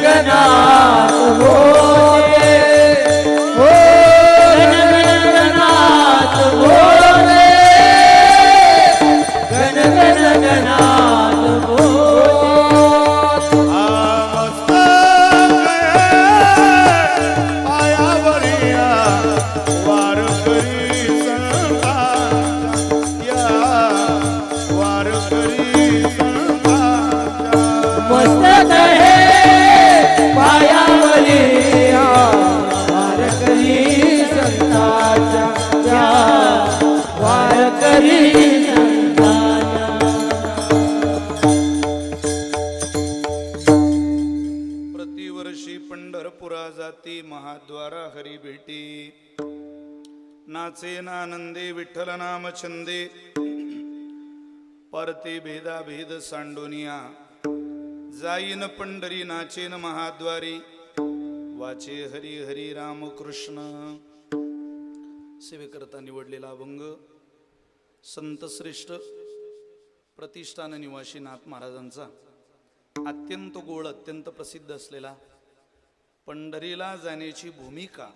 गणात बोले हो गणात बोले गणात बोले पायावरिया वारकरी संतांच्या वारकरी संतांच्या मस्तक हे पायावरी वारकरी संतांच्या वारकरी संतांच्या प्रतिवर्षी पंढरपुरा जाती महाद्वारा हरी भेटी नाचे नानंदे विठ्ठल नाम छंदे परते भेदा भेद सांडोनिया जाईन पंढरी नाचेन महाद्वारी वाचे हरी हरी राम कृष्ण सेवेकरता निवडलेला अभंग संत श्रेष्ठ प्रतिष्ठान निवासी नाथ महाराजांचा अत्यंत गोड अत्यंत प्रसिद्ध असलेला पंढरीला जाण्याची भूमिका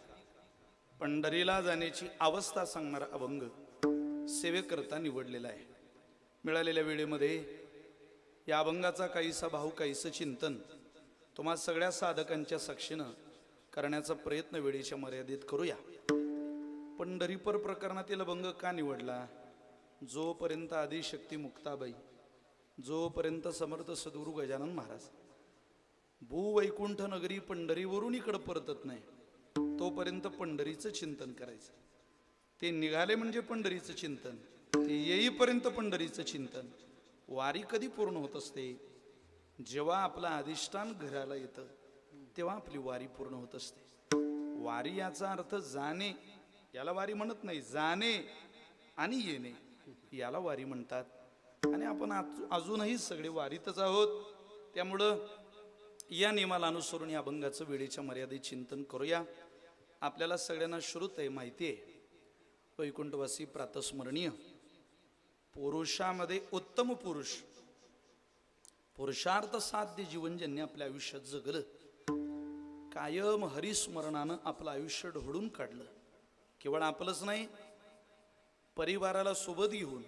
पंढरीला जाण्याची अवस्था सांगणारा अभंग सेवेकरता निवडलेला आहे. मिळालेल्या वेळेमध्ये या अभंगाचा काहीसा भाव काहीसं चिंतन तुम्हा सगळ्या साधकांच्या साक्षीनं करण्याचा प्रयत्न वेळेच्या मर्यादित करूया. पंढरीपर प्रकरणातील अभंग का निवडला? जोपर्यंत आदिशक्ती मुक्ताबाई, जोपर्यंत समर्थ सद्गुरू गजानन महाराज भूवैकुंठ नगरी पंढरीवरून इकडं परतत नाही तोपर्यंत पंढरीचं चिंतन करायचं. ते निघाले म्हणजे पंढरीचं चिंतन, ते येईपर्यंत पंढरीचं चिंतन. वारी कधी पूर्ण होत असते? जेव्हा आपलं अधिष्ठान घराला येतं तेव्हा आपली वारी पूर्ण होत असते. वारी याचा अर्थ जाणे, याला वारी म्हणत नाही, जाणे आणि येणे याला वारी म्हणतात. आणि आपण अजूनही सगळे वारीतच आहोत. त्यामुळं या नियमाला अनुसरून या अभंगाचं वेळेच्या मर्यादेत चिंतन करूया. आपल्याला सगळ्यांना श्रुत आहे, माहिती आहे, वैकुंठवासी प्रातस्मरणीय पुरुषामध्ये उत्तम पुरुष पुरुषार्थ साध्य जीवन ज्यांनी आपल्या आयुष्यात जगलं, कायम हरिस्मरणानं आपलं आयुष्य ढोळून काढलं. केवळ आपलंच नाही, परिवाराला सोबत घेऊन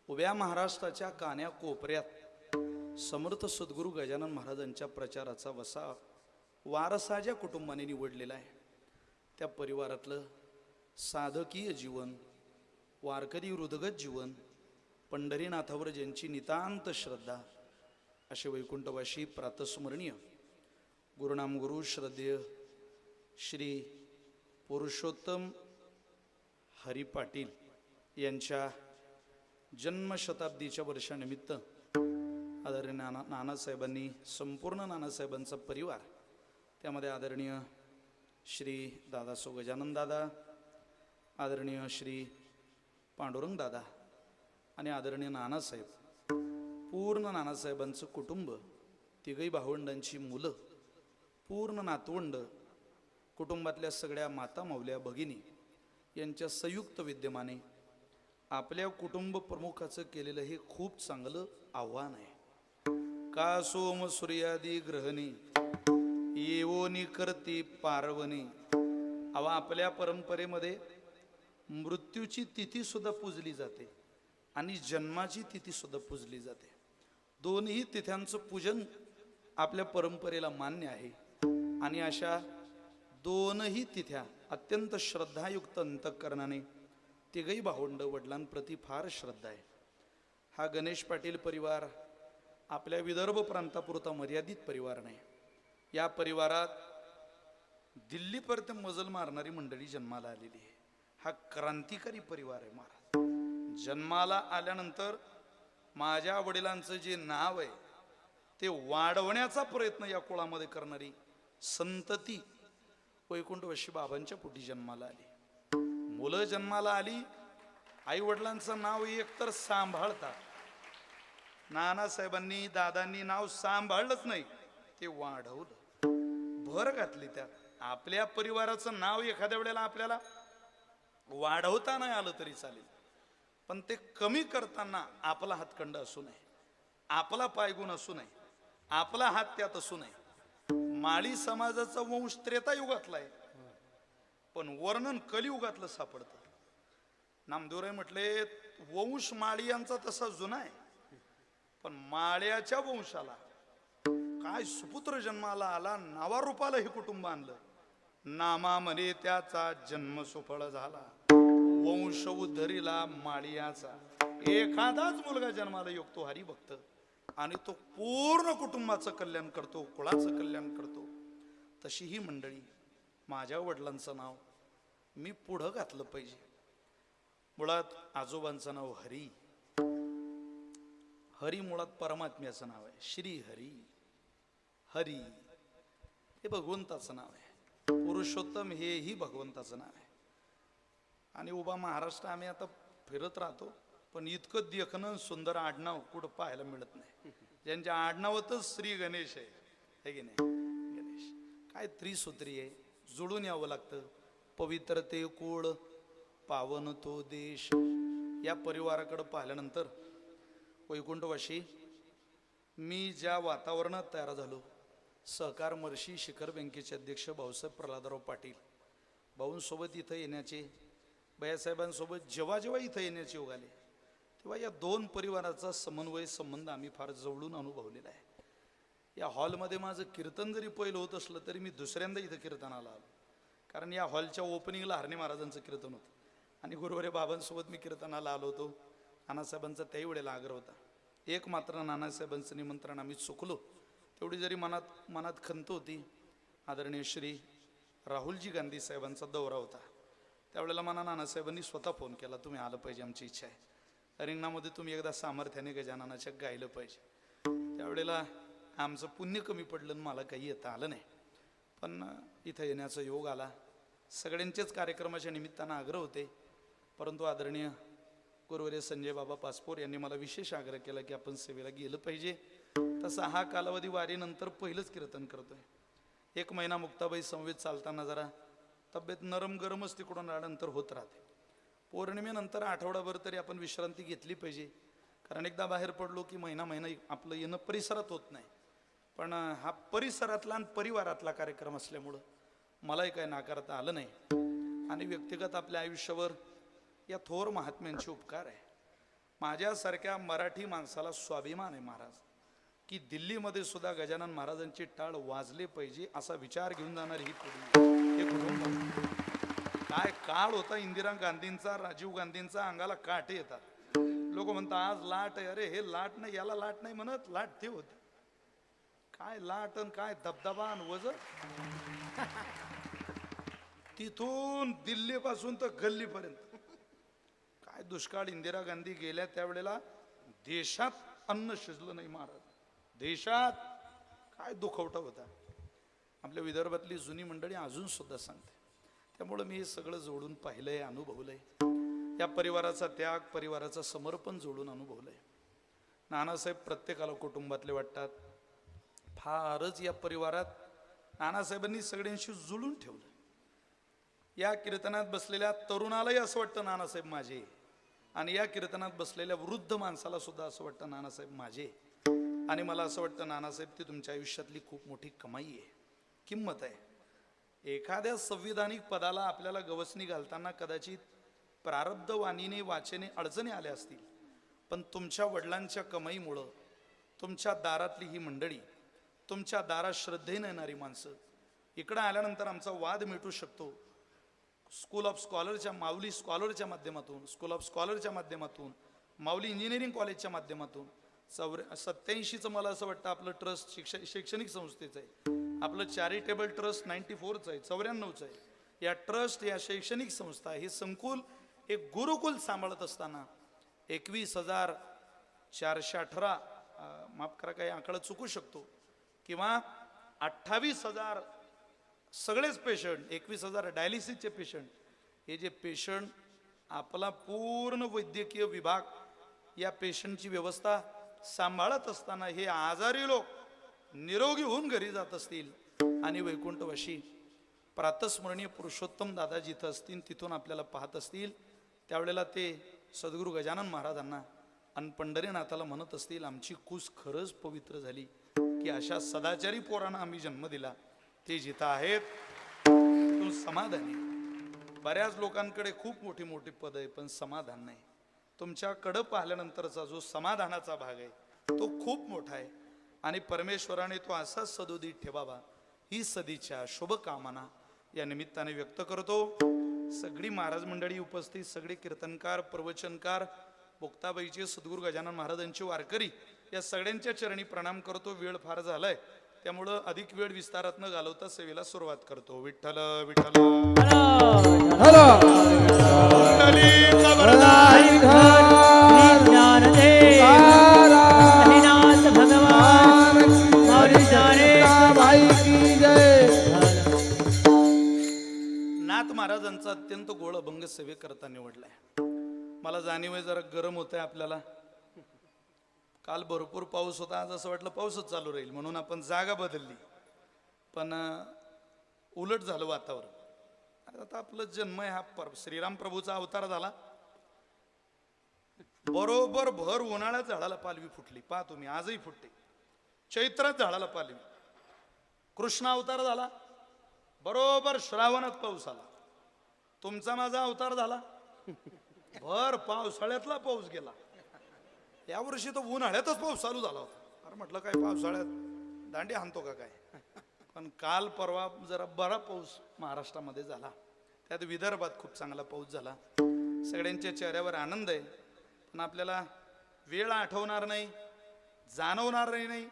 उभ्या महाराष्ट्राच्या कान्या कोपऱ्यात समर्थ सद्गुरू गजानन महाराजांच्या प्रचाराचा वसा वारसा ज्या कुटुंबाने निवडलेला आहे त्या परिवारातलं साधकीय जीवन, वारकरी हृदगत जीवन, पंढरीनाथावर ज्यांची नितांत श्रद्धा, असे वैकुंठवासी प्रातस्मरणीय गुरुनाम गुरु श्रद्धेय श्री पुरुषोत्तम हरी पाटील यांच्या जन्मशताब्दीच्या वर्षानिमित्त आदरणीय नानासाहेबांनी, संपूर्ण नानासाहेबांचा परिवार, त्यामध्ये आदरणीय श्री दादासो गजानन दादा, आदरणीय श्री पांडुरंग दादा आणि आदरणीय नानासाहेब, पूर्ण नानासाहेबांचं कुटुंब, तिघही भावंडांची मुलं, पूर्ण नातवंड, कुटुंबातल्या सगळ्या माता मावल्या भगिनी यांच्या संयुक्त विद्यमाने आपल्या कुटुंब प्रमुखाचं केलेलं हे खूप चांगलं आव्हान आहे. का सोम सूर्यादी ग्रहणी येवोनी करती पार्वणी. अवा आपल्या परंपरेमध्ये मृत्यूची तिथी सुद्धा पूजली जाते आणि जन्माची तिथी सुद्धा पूजली जाते. दोन्ही तिथ्यांचं पूजन आपल्या परंपरेला मान्य आहे. आणि अशा दोनही तिथ्या अत्यंत श्रद्धायुक्त अंतःकरणाने तिघही भावंड वडिलांप्रती फार श्रद्धा आहे. हा गणेश पाटील परिवार आपल्या विदर्भ प्रांतापुरता मर्यादित परिवार नाही. या परिवारात दिल्लीपर्यंत मजल मारणारी मंडळी जन्माला आलेली आहे. हा क्रांतिकारी परिवार आहे. महाराज जन्माला आल्यानंतर माझ्या वडिलांचं जे नाव आहे ते वाढवण्याचा प्रयत्न या कुळामध्ये करणारी संतती वैकुंठवासी बाबांच्या पोटी जन्माला आली. मुलं जन्माला आली, आई वडिलांचं नाव एकतर सांभाळतात. नानासाहेबांनी दादांनी नाव सांभाळलंच नाही, ते वाढवलं, भर घातली त्यात. आपल्या परिवाराचं नाव एखाद्या वेळेला आपल्याला वाढवता नाही आलं तरी चालेल, पण ते कमी करताना आपला हातखंड असू नये, आपला पायगुण असू नये, आपला हात त्यात असू नये. माळी समाजाचा वंश त्रेतायुगातला आहे, पण वर्णन कलियुगातलं सापडतं. नामदेवराय म्हटले वंश माळी यांचा तसा जुना आहे, पण माळ्याच्या वंशाला काय सुपुत्र जन्माला आला, नावारूपाला हे कुटुंब आणलं. नामा म्हणे त्याचा जन्म सुफळ झाला, वंश उद्धरीला माळियाचा. एखादाच मुलगा जन्माला योगतो हरिभक्त, आणि तो पूर्ण कुटुंबाचं कल्याण करतो, कुळाचं कल्याण करतो. तशी ही मंडळी, माझ्या वडिलांचं नाव मी पुढं घातलं पाहिजे. मुळात आजोबांचं नाव हरी. हरी मुळात परमात्म्याचं नाव आहे. श्री हरी. हरी हे भगवंताचं नाव आहे. पुरुषोत्तम हेही भगवंताचं नाव आहे. आणि उभा महाराष्ट्र आम्ही आता फिरत राहतो, पण इतकं देखणं सुंदर आडनाव कुठं पाहायला मिळत नाही. ज्यांच्या आडनावातच श्री गणेश आहे, हे की नाही? गणेश काय त्रिसूत्री आहे, जुळून यावं लागतं. पवित्र ते कुळ, पावन तो देश. या परिवाराकडे पाहिल्यानंतर वैकुंठवाशी मी ज्या वातावरणात तयार झालो, सहकार महर्षी शिखर बँकेचे अध्यक्ष भाऊसाहेब प्रल्हादराव पाटील भाऊंसोबत इथं येण्याचे, भैयासाहेबांसोबत जेव्हा जेव्हा इथं येण्याचे योग आले, तेव्हा या दोन परिवाराचा समन्वय संबंध आम्ही फार जवळून अनुभवलेला आहे. या हॉलमध्ये माझं कीर्तन जरी पहिलं होत असलं तरी मी दुसऱ्यांदा इथं कीर्तनाला आलो, कारण या हॉलच्या ओपनिंगला हरणे महाराजांचं कीर्तन होतं आणि गुरुवारी बाबांसोबत मी कीर्तनाला आलो होतो. नानासाहेबांचा त्याही वेळेला आग्रह होता. एक मात्र नानासाहेबांचं निमंत्रण आम्ही चुकलो, तेवढी जरी मनात खंत होती. आदरणीय श्री राहुलजी गांधी साहेबांचा दौरा होता, त्यावेळेला मला नानासाहेबांनी स्वतः फोन केला, तुम्ही आलं पाहिजे, आमची इच्छा आहे, रिंगणामध्ये तुम्ही एकदा सामर्थ्याने गजाननाच्या गायलं पाहिजे. त्यावेळेला आमचं पुण्य कमी पडलं, मला काही येता आलं नाही, पण इथं येण्याचा योग आला. सगळ्यांचेच कार्यक्रमाच्या निमित्तानं आग्रह होते, परंतु आदरणीय गुरुवर्य संजय बाबा पासपोर यांनी मला विशेष आग्रह केला की आपण सेवेला गेलं पाहिजे. तसा हा कालावधी वारीनंतर पहिलंच कीर्तन करतोय. 1 महिना मुक्ताबाई संवेद चालताना जरा तब्येत नरम गरमच तिकडून आल्यानंतर होत राहते. पौर्णिमेनंतर आठवडाभर तरी आपण विश्रांती घेतली पाहिजे, कारण एकदा बाहेर पडलो की महिना आपलं येणं परिसरात होत नाही. पण हा परिसरातला आणि परिवारातला कार्यक्रम असल्यामुळं मलाही काही नाकारता आलं नाही. आणि व्यक्तिगत आपल्या आयुष्यावर या थोर महात्म्यांचे उपकार आहे. माझ्यासारख्या मराठी माणसाला स्वाभिमान आहे महाराज, की दिल्लीमध्ये सुद्धा गजानन महाराजांची टाळ वाजले पाहिजे असा विचार घेऊन जाणार ही पिढी, हे कुटुंब. काय काळ होता इंदिरा गांधींचा, राजीव गांधींचा, अंगाला काटे येतात. लोक म्हणतात आज लाट आहे, अरे हे लाट नाही, याला लाट नाही म्हणत, लाट ते होते. काय लाट आणि काय दबदबा आणि वजन. तिथून दिल्लीपासून तर गल्लीपर्यंत काय दुष्काळ. इंदिरा गांधी गेल्या त्यावेळेला देशात अन्न शिजलं नाही महाराज, देशात काय दुखवटा होता. आपल्या विदर्भातली जुनी मंडळी अजून सुद्धा सांगते. त्यामुळं मी हे सगळं जोडून पाहिलंय, अनुभवलंय. या परिवाराचा त्याग, परिवाराचं समर्पण जोडून अनुभवलंय. नानासाहेब प्रत्येकाला कुटुंबातले वाटतात. फारच या परिवारात नानासाहेबांनी सगळ्यांशी जुळून ठेवलं. या कीर्तनात बसलेल्या तरुणालाही असं वाटतं नानासाहेब माझे, आणि या कीर्तनात बसलेल्या वृद्ध माणसाला सुद्धा असं वाटतं नानासाहेब माझे. आणि मला असं वाटतं नानासाहेब ती तुमच्या आयुष्यातली खूप मोठी कमाई आहे, किंमत आहे. एखाद्या संविधानिक पदाला आपल्याला गवसणी घालताना कदाचित प्रारब्धवाणीने वाचेने अडचणी आल्या असतील, पण तुमच्या वडिलांच्या कमाईमुळं तुमच्या दारातली ही मंडळी, तुमच्या दारात श्रद्धेने येणारी माणसं, इकडं आल्यानंतर आमचा वाद मिटू शकतो. स्कूल ऑफ स्कॉलरच्या, माऊली स्कॉलरच्या माध्यमातून, स्कूल ऑफ स्कॉलरच्या माध्यमातून, माऊली इंजिनिअरिंग कॉलेजच्या माध्यमातून 87चं मला असं वाटतं आपलं ट्रस्ट शैक्षणिक संस्थेचं आहे. आपलं चॅरिटेबल ट्रस्ट 94चं आहे, 94चं आहे. या ट्रस्ट, या शैक्षणिक संस्था, हे संकुल, एक गुरुकुल सांभाळत असताना 21,418 माफ करा काही आकडा चुकू शकतो, किंवा 28,000 सगळेच पेशंट, 21,000 डायलिसिसचे पेशंट, हे जे पेशंट आपला पूर्ण वैद्यकीय विभाग या पेशंटची व्यवस्था सांभाळत असताना हे आजारी लोक निरोगी होऊन घरी जात असतील, आणि वैकुंठवाशी प्रातस्मरणीय पुरुषोत्तम दादा जिथं असतील तिथून आपल्याला पाहत असतील, त्यावेळेला ते सद्गुरू गजानन महाराजांना आणि पंढरीनाथाला म्हणत असतील, आमची कूस खरंच पवित्र झाली की अशा सदाचारी पोरांना आम्ही जन्म दिला. ते जिथं आहेत तिथून समाधानी. बऱ्याच लोकांकडे खूप मोठी मोठी पद आहे पण समाधान नाही. तुमच्याकडं पाहिल्यानंतरचा जो समाधानाचा भाग आहे तो खूप मोठा आहे आणि परमेश्वराने तो असा सदोदित ठेवावा ही सदिच्छा शुभकामना या निमित्ताने व्यक्त करतो. सगळी महाराज मंडळी उपस्थित, सगळे कीर्तनकार, प्रवचनकार, मुक्ताबाईचे सद्गुरू गजानन महाराजांचे वारकरी या सगळ्यांच्या चरणी प्रणाम करतो. वेळ फार झालाय त्यामुळं अधिक वेळ विस्तारात न घालवता सेवेला सुरुवात करतो. विठ्ठल विठ्ठल हलो विठ्ठलीचा वरदान ज्ञानदेव हरिनाथ भगवान माऊली भाई की जय. नाथ महाराजांचा अत्यंत गोड अभंग सेवे करता निवडलाय. मला जाणीव आहे जरा गरम होत आहे आपल्याला. काल भरपूर पाऊस होता, आज असं वाटलं पाऊसच चालू राहील म्हणून आपण जागा बदलली, पण उलट झालं वातावरण. आता आपलं जन्म आहे हा श्रीराम प्रभूचा अवतार झाला. बरोबर भर उन्हाळ्यात झाडाला पालवी फुटली. पहा तुम्ही, आजही फुटते. चैत्रात झाडाला पालवी. कृष्ण अवतार झाला, बरोबर श्रावणात पाऊस आला. तुमचा माझा अवतार झाला, भर पावसाळ्यातला पाऊस गेला. यावर्षी तर उन्हाळ्यातच पाऊस चालू झाला होता. अरे म्हटलं काय पावसाळ्यात दांडी हाणतो का काय. पण काल परवा जरा बरा पाऊस महाराष्ट्रामध्ये झाला. त्यात विदर्भात खूप चांगला पाऊस झाला. सगळ्यांच्या चेहऱ्यावर आनंद आहे. पण आपल्याला वेळ आठवणार नाही, जाणवणार नाही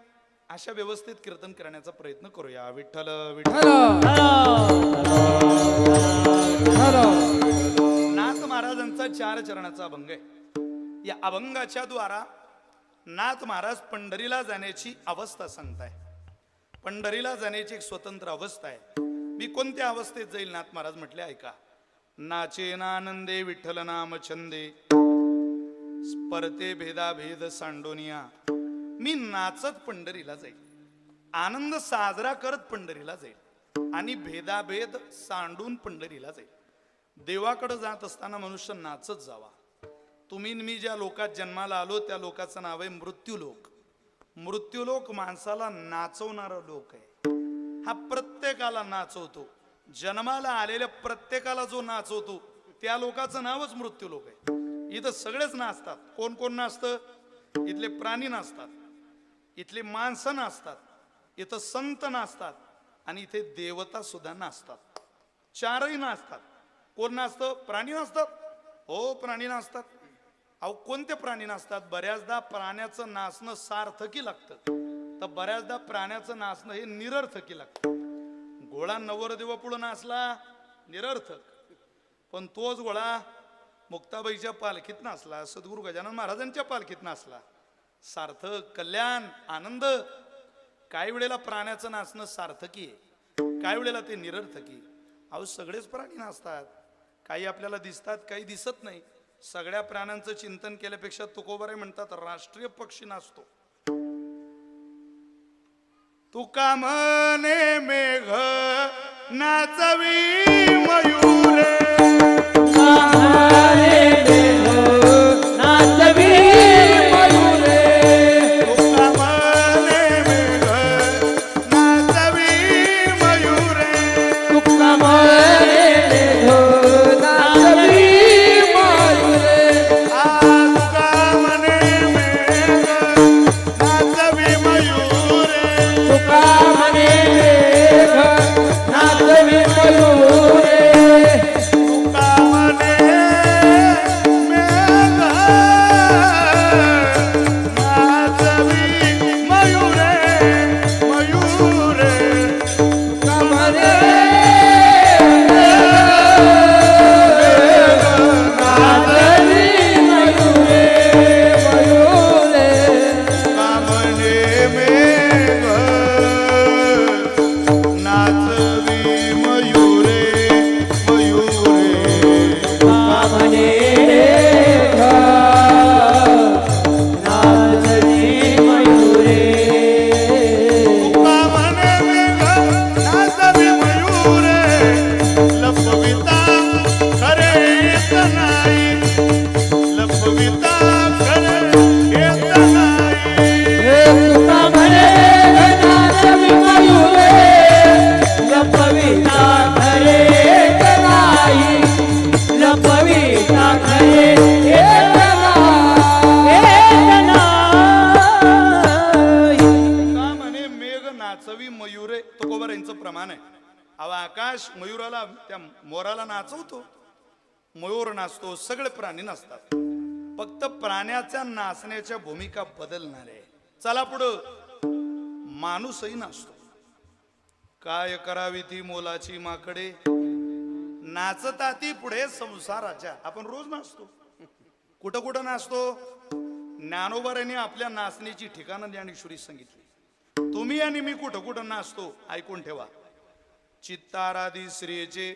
अशा व्यवस्थित कीर्तन करण्याचा प्रयत्न करूया. विठ्ठल विठ्ठल. नाथ महाराजांचा 4 चरणाचा अभंग आहे. या अभंगाच्या द्वारा नाथ महाराज पंढरीला जाण्याची अवस्था सांगताय. पंढरीला जाण्याची एक स्वतंत्र अवस्था आहे. मी कोणत्या अवस्थेत जाईल नाथ महाराज म्हटले ऐका. नाचे नानंदे विठ्ठल नाम छंदे स्पर्ते भेदा भेद सांडोनिया. मी नाचत पंढरीला जाईल, आनंद साजरा करत पंढरीला जाईल आणि भेदाभेद सांडून पंढरीला जाईल. देवाकडे जात असताना मनुष्य नाचत जावा. तुम्ही मी ज्या लोकात जन्माला आलो त्या लोकाचं नाव आहे मृत्यूलोक. मृत्यूलोक माणसाला नाचवणारा लोक आहे. हा प्रत्येकाला नाचवतो. जन्माला आलेल्या प्रत्येकाला जो नाचवतो त्या लोकाचं नावच मृत्यूलोक आहे. इथं सगळेच नाचतात. कोण कोण नाचतं? इथले प्राणी नाचतात, इथले माणसं नाचतात, इथं संत नाचतात आणि इथे देवता सुद्धा नाचतात. 4ही नाचतात. कोण नाचतं? प्राणी नाचतात. हो, प्राणी नाचतात. अहो, कोणते प्राणी नाचतात? बऱ्याचदा प्राण्याचं नाचणं सार्थकी लागतं, तर बऱ्याचदा प्राण्याचं नाचणं हे निरर्थकी लागतं. घोडा नवरदेवा पुढं नाचला निरर्थक, पण तोच घोडा मुक्ताबाईच्या पालखीत नाचला, सद्गुरू गजानन महाराजांच्या पालखीत नाचला, सार्थक, कल्याण, आनंद. काही वेळेला प्राण्याचं नाचणं सार्थकी आहे, काही वेळेला ते निरर्थकी. अहो, सगळेच प्राणी नाचतात. काही आपल्याला दिसतात, काही दिसत नाही. सगळ्या प्राण्यांचं चिंतन केल्यापेक्षा तुकोबाराय म्हणतात राष्ट्रीय पक्षी नाचतो. तुका म्हणे मेघ नाचवी मयुरे, नाचवी मयुरे, तुका म्हणे मेघ नाचवी मयुरे, तुका म्हणे नाचवी मयुरे, तुका म्हणे मेघ नाचवी मयुरे, तुका म्हणे नाचवी मयुरे. आहे. अहो आकाश मयुराला त्या मोराला नाचवतो, मयूर नाचतो, सगळे प्राणी नाचतात. फक्त प्राण्याच्या नाचण्याच्या भूमिका बदलणार आहे. चला पुढं, माणूसही नाचतो. काय करावी ती मोलाची माकडे, नाचता ती पुढे संसाराच्या. आपण रोज नाचतो. कुठं कुठं नाचतो? ज्ञानोबारांनी आपल्या नाचण्याची ठिकाणं ज्ञानेश्वरी सांगितली. तुम्ही आणि मी कुठं कुठं नाचतो ऐकून ठेवा. चित्ताराधी श्रीचे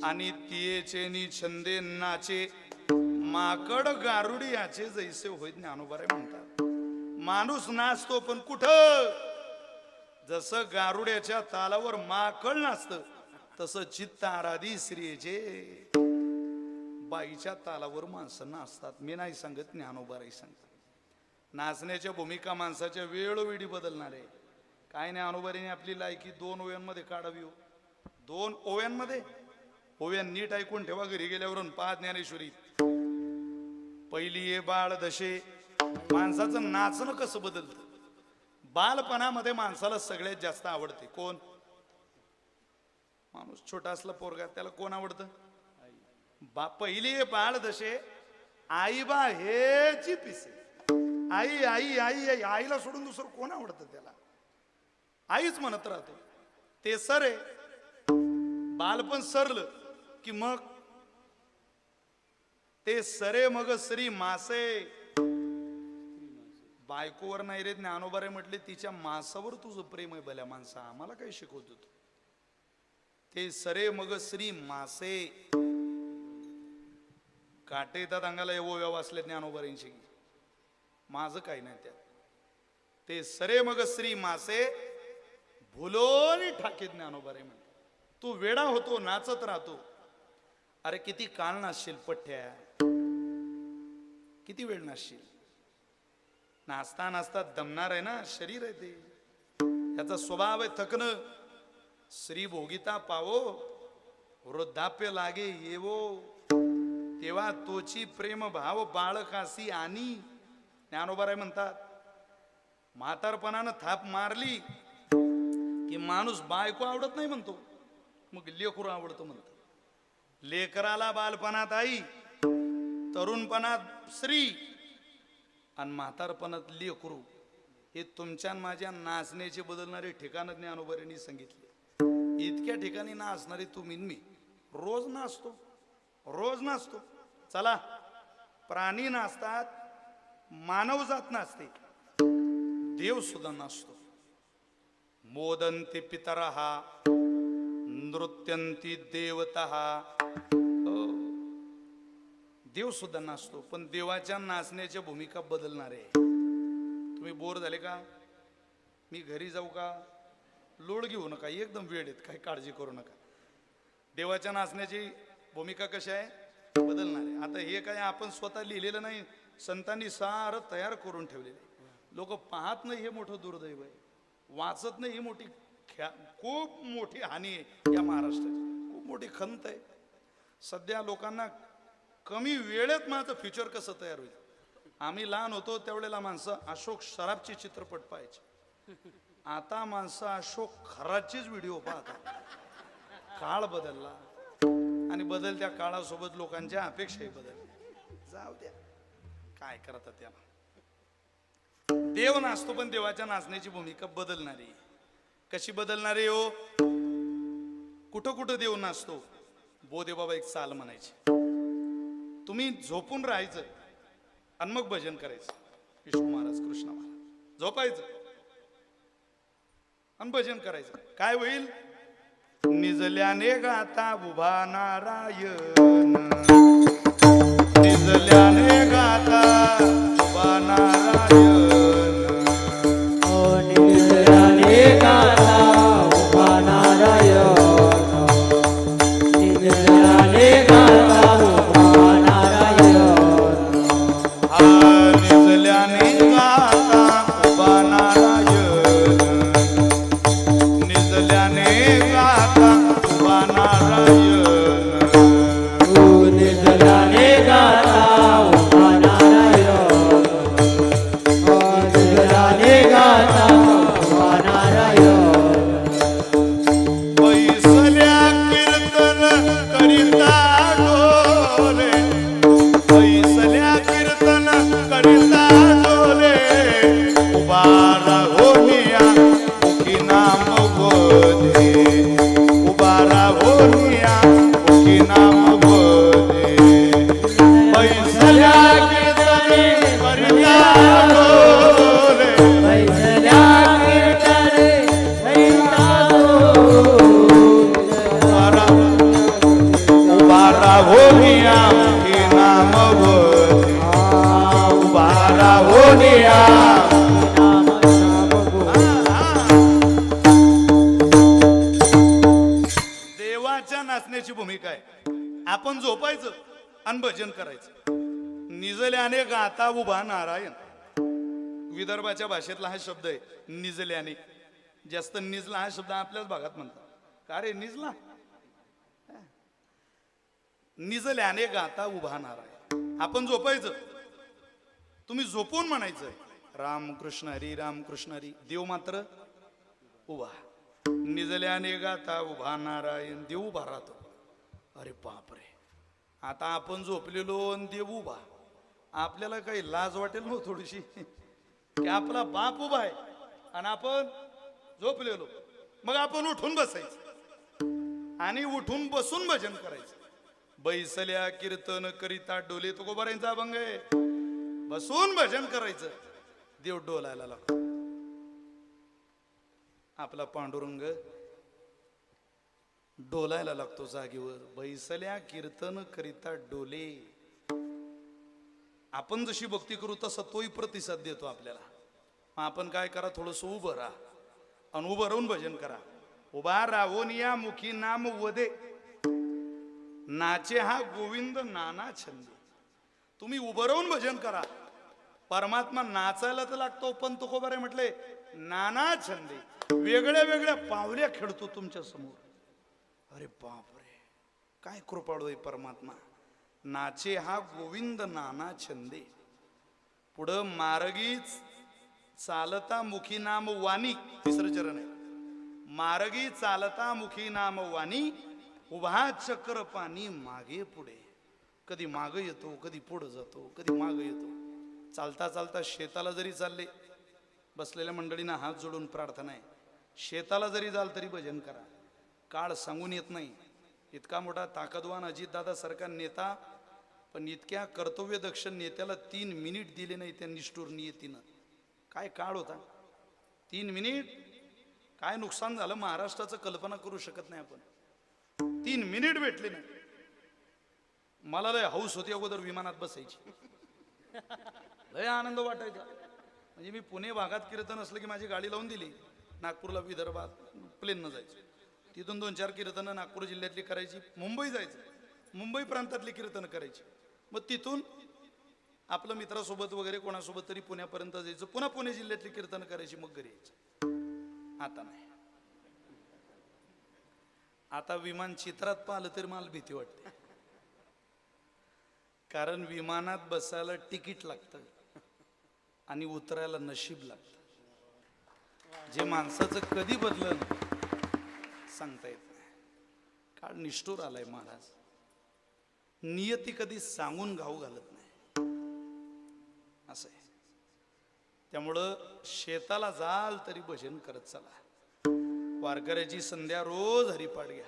आणि तियेचे नि छंदे नाचे, माकड गारुडी याचे जैसे होय ज्ञानोबारे म्हणतात. माणूस नाचतो पण कुठं? जसं गारुड्याच्या तालावर माकड नाचतं तसं चित्ताराधी श्रीचे बाईच्या तालावर माणसं नाचतात. मी नाही सांगत, ज्ञानोबाराही सांगतात. नाचण्याच्या भूमिका माणसाच्या वेळोवेळी बदलणार आहे. काय ज्ञानोबारीने आपली लायकी 2 ओव्यांमध्ये काढावी हो. 2 ओव्यांमध्ये. ओव्या नीट ऐकून ठेवा, घरी गेल्यावरून पहा ज्ञानेश्वरी. पहिली ये बाळ दशे, माणसाचं नाचणं कसं बदलतं. बालपणामध्ये माणसाला सगळ्यात जास्त आवडते कोण? माणूस छोटा असला पोरगा त्याला कोण आवडतं? पहिली ये बाळ दशे, आई बा हेची पिसे. आई आई आई आई, आईला सोडून दुसरं कोण आवडतं त्याला? आईच म्हणत राहतो. ते सर आहे, बालपण सरलं की मग ते सरे मग श्री मासे. बायकोवर नाही रे ज्ञानोबारे म्हटले, तिच्या मासावर तुझं प्रेम आहे भल्या माणसा, आम्हाला काय शिकवत होत. ते सरे मग श्री मासे. काटे येतात अंगाला एवो व्यव असले ज्ञानोबारींशी, माझं काही नाही त्यात. ते सरे मग श्री मासे, भुलोनी ठाके ज्ञानोबारे म्हणतात. तू वेडा होतो, नाचत राहतो. अरे किती काळ नाचशील पठ्ठ्या, किती वेळ नाचशील. नाचता नाचता दमणार आहे ना, शरीर आहे ते, त्याचा स्वभाव आहे थकणं. श्री भोगिता पावो, वृद्धाप्य लागे येवो, तेव्हा तोची प्रेम भाव बाळकासी आणि. ज्ञानोबाराय म्हणतात, म्हातारपणानं थाप मारली की माणूस बायको आवडत नाही म्हणतो, मग लेकरू आवडतं म्हणतो. लेकराला बालपणात आई, तरुणपणात श्री आणि म्हातारपणात लेकरू. हे तुमच्या माझ्या नाचण्याचे बदलणारे ठिकाण ज्ञानोबारांनी सांगितले. इतक्या ठिकाणी नाचणारे तुम्ही मी रोज नाचतो, रोज नाचतो. चला, प्राणी नाचतात, मानवजात नाचते, देव सुद्धा नाचतो. मोदंती पितरः नृत्यंती देवतः. देव सुद्धा नाचतो, पण देवाच्या नाचण्याच्या भूमिका बदलणार आहे. तुम्ही बोर झाले का? मी घरी जाऊ का? लोड घेऊ नका, एकदम वेळ येत, काही काळजी करू नका. देवाच्या नाचण्याची भूमिका कशी आहे? बदलणार आहे. आता हे काय आपण स्वतः लिहिलेलं नाही, संतांनी सारं तयार करून ठेवलेले. लोक पाहत नाही, हे मोठं दुर्दैव आहे. वाचत नाही, ही मोठी खूप मोठी हानी आहे या महाराष्ट्राची, खूप मोठी खंत आहे. सध्या लोकांना कमी वेळेत माझं फ्युचर कसं तयार होईल. आम्ही लहान होतो त्यावेळेला माणसं अशोक सराफचे चित्रपट पाहायचे. आता माणसं अशोक खराचेच व्हिडिओ पाहतात. काळ बदलला आणि बदलत्या काळासोबत लोकांच्या अपेक्षाही बदलल्या. जाऊ द्या, काय करतात त्याला. देव नाचतो, पण देवाच्या नाचण्याची भूमिका बदलणारी. कशी बदलणारी हो? कुठं कुठं देव नाचतो. बोधे बाबा एक चाल म्हणायची, तुम्ही झोपून राहायचं आणि मग भजन करायचं. विष्णू महाराज, कृष्ण महाराज, झोपायचं आणि भजन करायचं. काय होईल? निजल्याने गाता उभा नारायण, निजल्याने गाता उभा नारायण. निजल्याने गाता उभा नारायण, निजल्याने गाता उभा नारायण. निजल्याने गाता उभा नारायण, निजल्याने गाता उभा नारायण. निजल्याने गाता या मुखी नाम वदे उभा राहून या नाम श्याम गोविंद. देवाच्या नाचण्याची भूमिका आहे. आपण झोपायचं आणि भजन करायचं. निजल्याने गाता उभा नारायण. विदर्भाच्या भाषेतला हा शब्द आहे निजल्याने. जास्त निजला हा शब्द आपल्याच भागात म्हणतात. का रे निजला? निजल्याने गाता उभा नारायण. आपण झोपायचं, तुम्ही झोपून म्हणायचं रामकृष्ण हरी रामकृष्ण हरी. देव मात्र उभा. निजल्याने गाता उभा नारायण. देव उभा राहतो. अरे बापरे, आता आपण झोपलेलो आणि देव उभा. आपल्याला काही लाज वाटेल ना थोडीशी की आपला बाप उभा आहे आणि आपण झोपलेलो. मग आपण उठून बसायचं आणि उठून बसून भजन करायचं. बैसल्या कीर्तन करिता डोले तो गोबाऱ्यांचा अभंग आहे. बसून भजन करायचं. देव डोलायला लागतो. आपला पांडुरंग डोलायला लागतो जागेवर. बैसल्या कीर्तन करिता डोले. आपण जशी भक्ती करू तसा तोही प्रतिसाद देतो आपल्याला. मग आपण काय करा, थोडस उभं राहा आणि उभं राहून भजन करा. उभा राहून या मुखी नाम वदे नाचे हा गोविंद नाना छंद. तुम्ही उभं राहून भजन करा. परमात्मा नाचायला तर लागतो, पण तो कोबारे म्हटले नाना छंदे. वेगळ्या वेगळ्या पावल्या खेळतो तुमच्या समोर. अरे बापरे, काय कृपाळू आहे परमात्मा. नाचे हा गोविंद नाना छंदे. पुढं मार्गीच चालता मुखी नाम वाणी. तिसरं चरण आहे. मार्गी चालता मुखी नाम वाणी उभा चक्र पाणी मागे पुढे. कधी मागे येतो, कधी पुढे जातो, कधी मागे येतो. चालता चालता शेताला जरी चालले, बसलेल्या मंडळींना हात जोडून प्रार्थना आहे, शेताला जरी जाल तरी भजन करा. काळ सांगून येत नाही. इतका मोठा ताकदवान अजितदादा सारखा नेता, पण इतक्या कर्तव्यदक्ष नेत्याला 3 मिनिट दिले नाही त्या निष्ठुर नियतीनं. काय काळ होता. 3 मिनिट काय नुकसान झालं महाराष्ट्राचं कल्पना करू शकत नाही आपण. 3 मिनिट भेटले नाही. मला लय हौस होती अगोदर विमानात बसायची. लय आनंद वाटायचा. म्हणजे मी पुणे भागात कीर्तन असलं की माझी गाडी लावून दिली, नागपूरला विदर्भात प्लेननं जायचं. तिथून 2-4 कीर्तनं नागपूर जिल्ह्यातली करायची. मुंबई जायचं, मुंबई प्रांतातली कीर्तनं करायची. मग तिथून आपलं मित्रासोबत वगैरे कोणासोबत तरी पुण्यापर्यंत जायचं. पुन्हा पुणे जिल्ह्यातली कीर्तनं करायची, मग घरी यायचं. आता नाही. आता विमान चित्रात पाहिलं तरी मला भीती वाटते. कारण विमानात बसायला तिकीट लागतं आणि उतरायला नशीब लागतं. जे माणसाचं कधी बदललं सांगता येत नाही. काळ निष्ठुर आलाय महाराज. नियती कधी सांगून घाऊ घालत नाही. असं आहे. त्यामुळं शेताला जाल तरी भजन करत चला. वारकऱ्याची संध्या रोज हरिपाठ घ्या.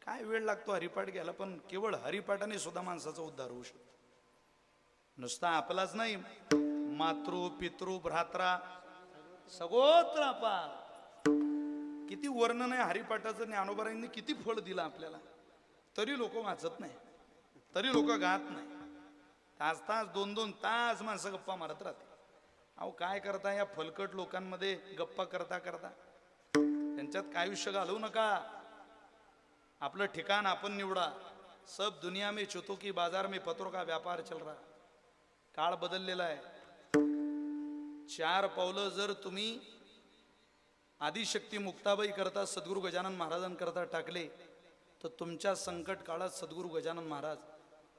काय वेळ लागतो हरिपाठ घ्यायला, पण केवळ हरिपाठाने सुद्धा माणसाचा उद्धार होऊ शकतो. नुसता आपलाच नाही, मातृ पितृ भ्रात्रा सगोत्र अपार. किती वर्णन आहे हरिपाठाचं. ज्ञानोबारांनी किती फळ दिलं आपल्याला, तरी लोक वाचत नाही, तरी लोक गात नाही. तास तास 2-2 तास माणसं गप्पा मारत राहते. अहो काय करता या फलकट लोकांमध्ये गप्पा करता करता. त्यांच्यात काय आयुष्य घालवू नका. आपलं ठिकाण आपण निवडा. सब दुनिया में चुतो की बाजार में पत्रों का व्यापार चल रहा. काळ बदललेला आहे. 4 पावलं जर तुम्ही आदिशक्ती मुक्ताबाई करता सद्गुरू गजानन महाराजांकरता टाकले, तर तुमच्या संकट काळात सद्गुरू गजानन महाराज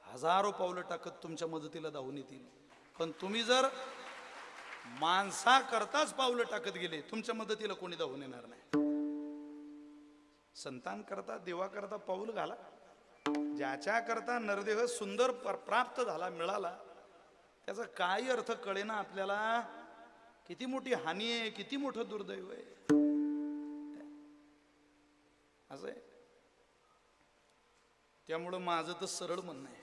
हजारो पावलं टाकत तुमच्या मदतीला धावून येतील. पण तुम्ही जर माणसा करताच पावलं टाकत गेले, तुमच्या मदतीला कोणी धावून येणार नाही. संतान करता देवा करता पाऊल घाला. ज्याच्या करता नरदेह सुंदर प्राप्त झाला मिळाला, त्याचा काही अर्थ कळेना आपल्याला. किती मोठी हानी आहे, किती मोठं दुर्दैव आहे. असं आहे. त्यामुळं माझं तर सरळ म्हणणं आहे,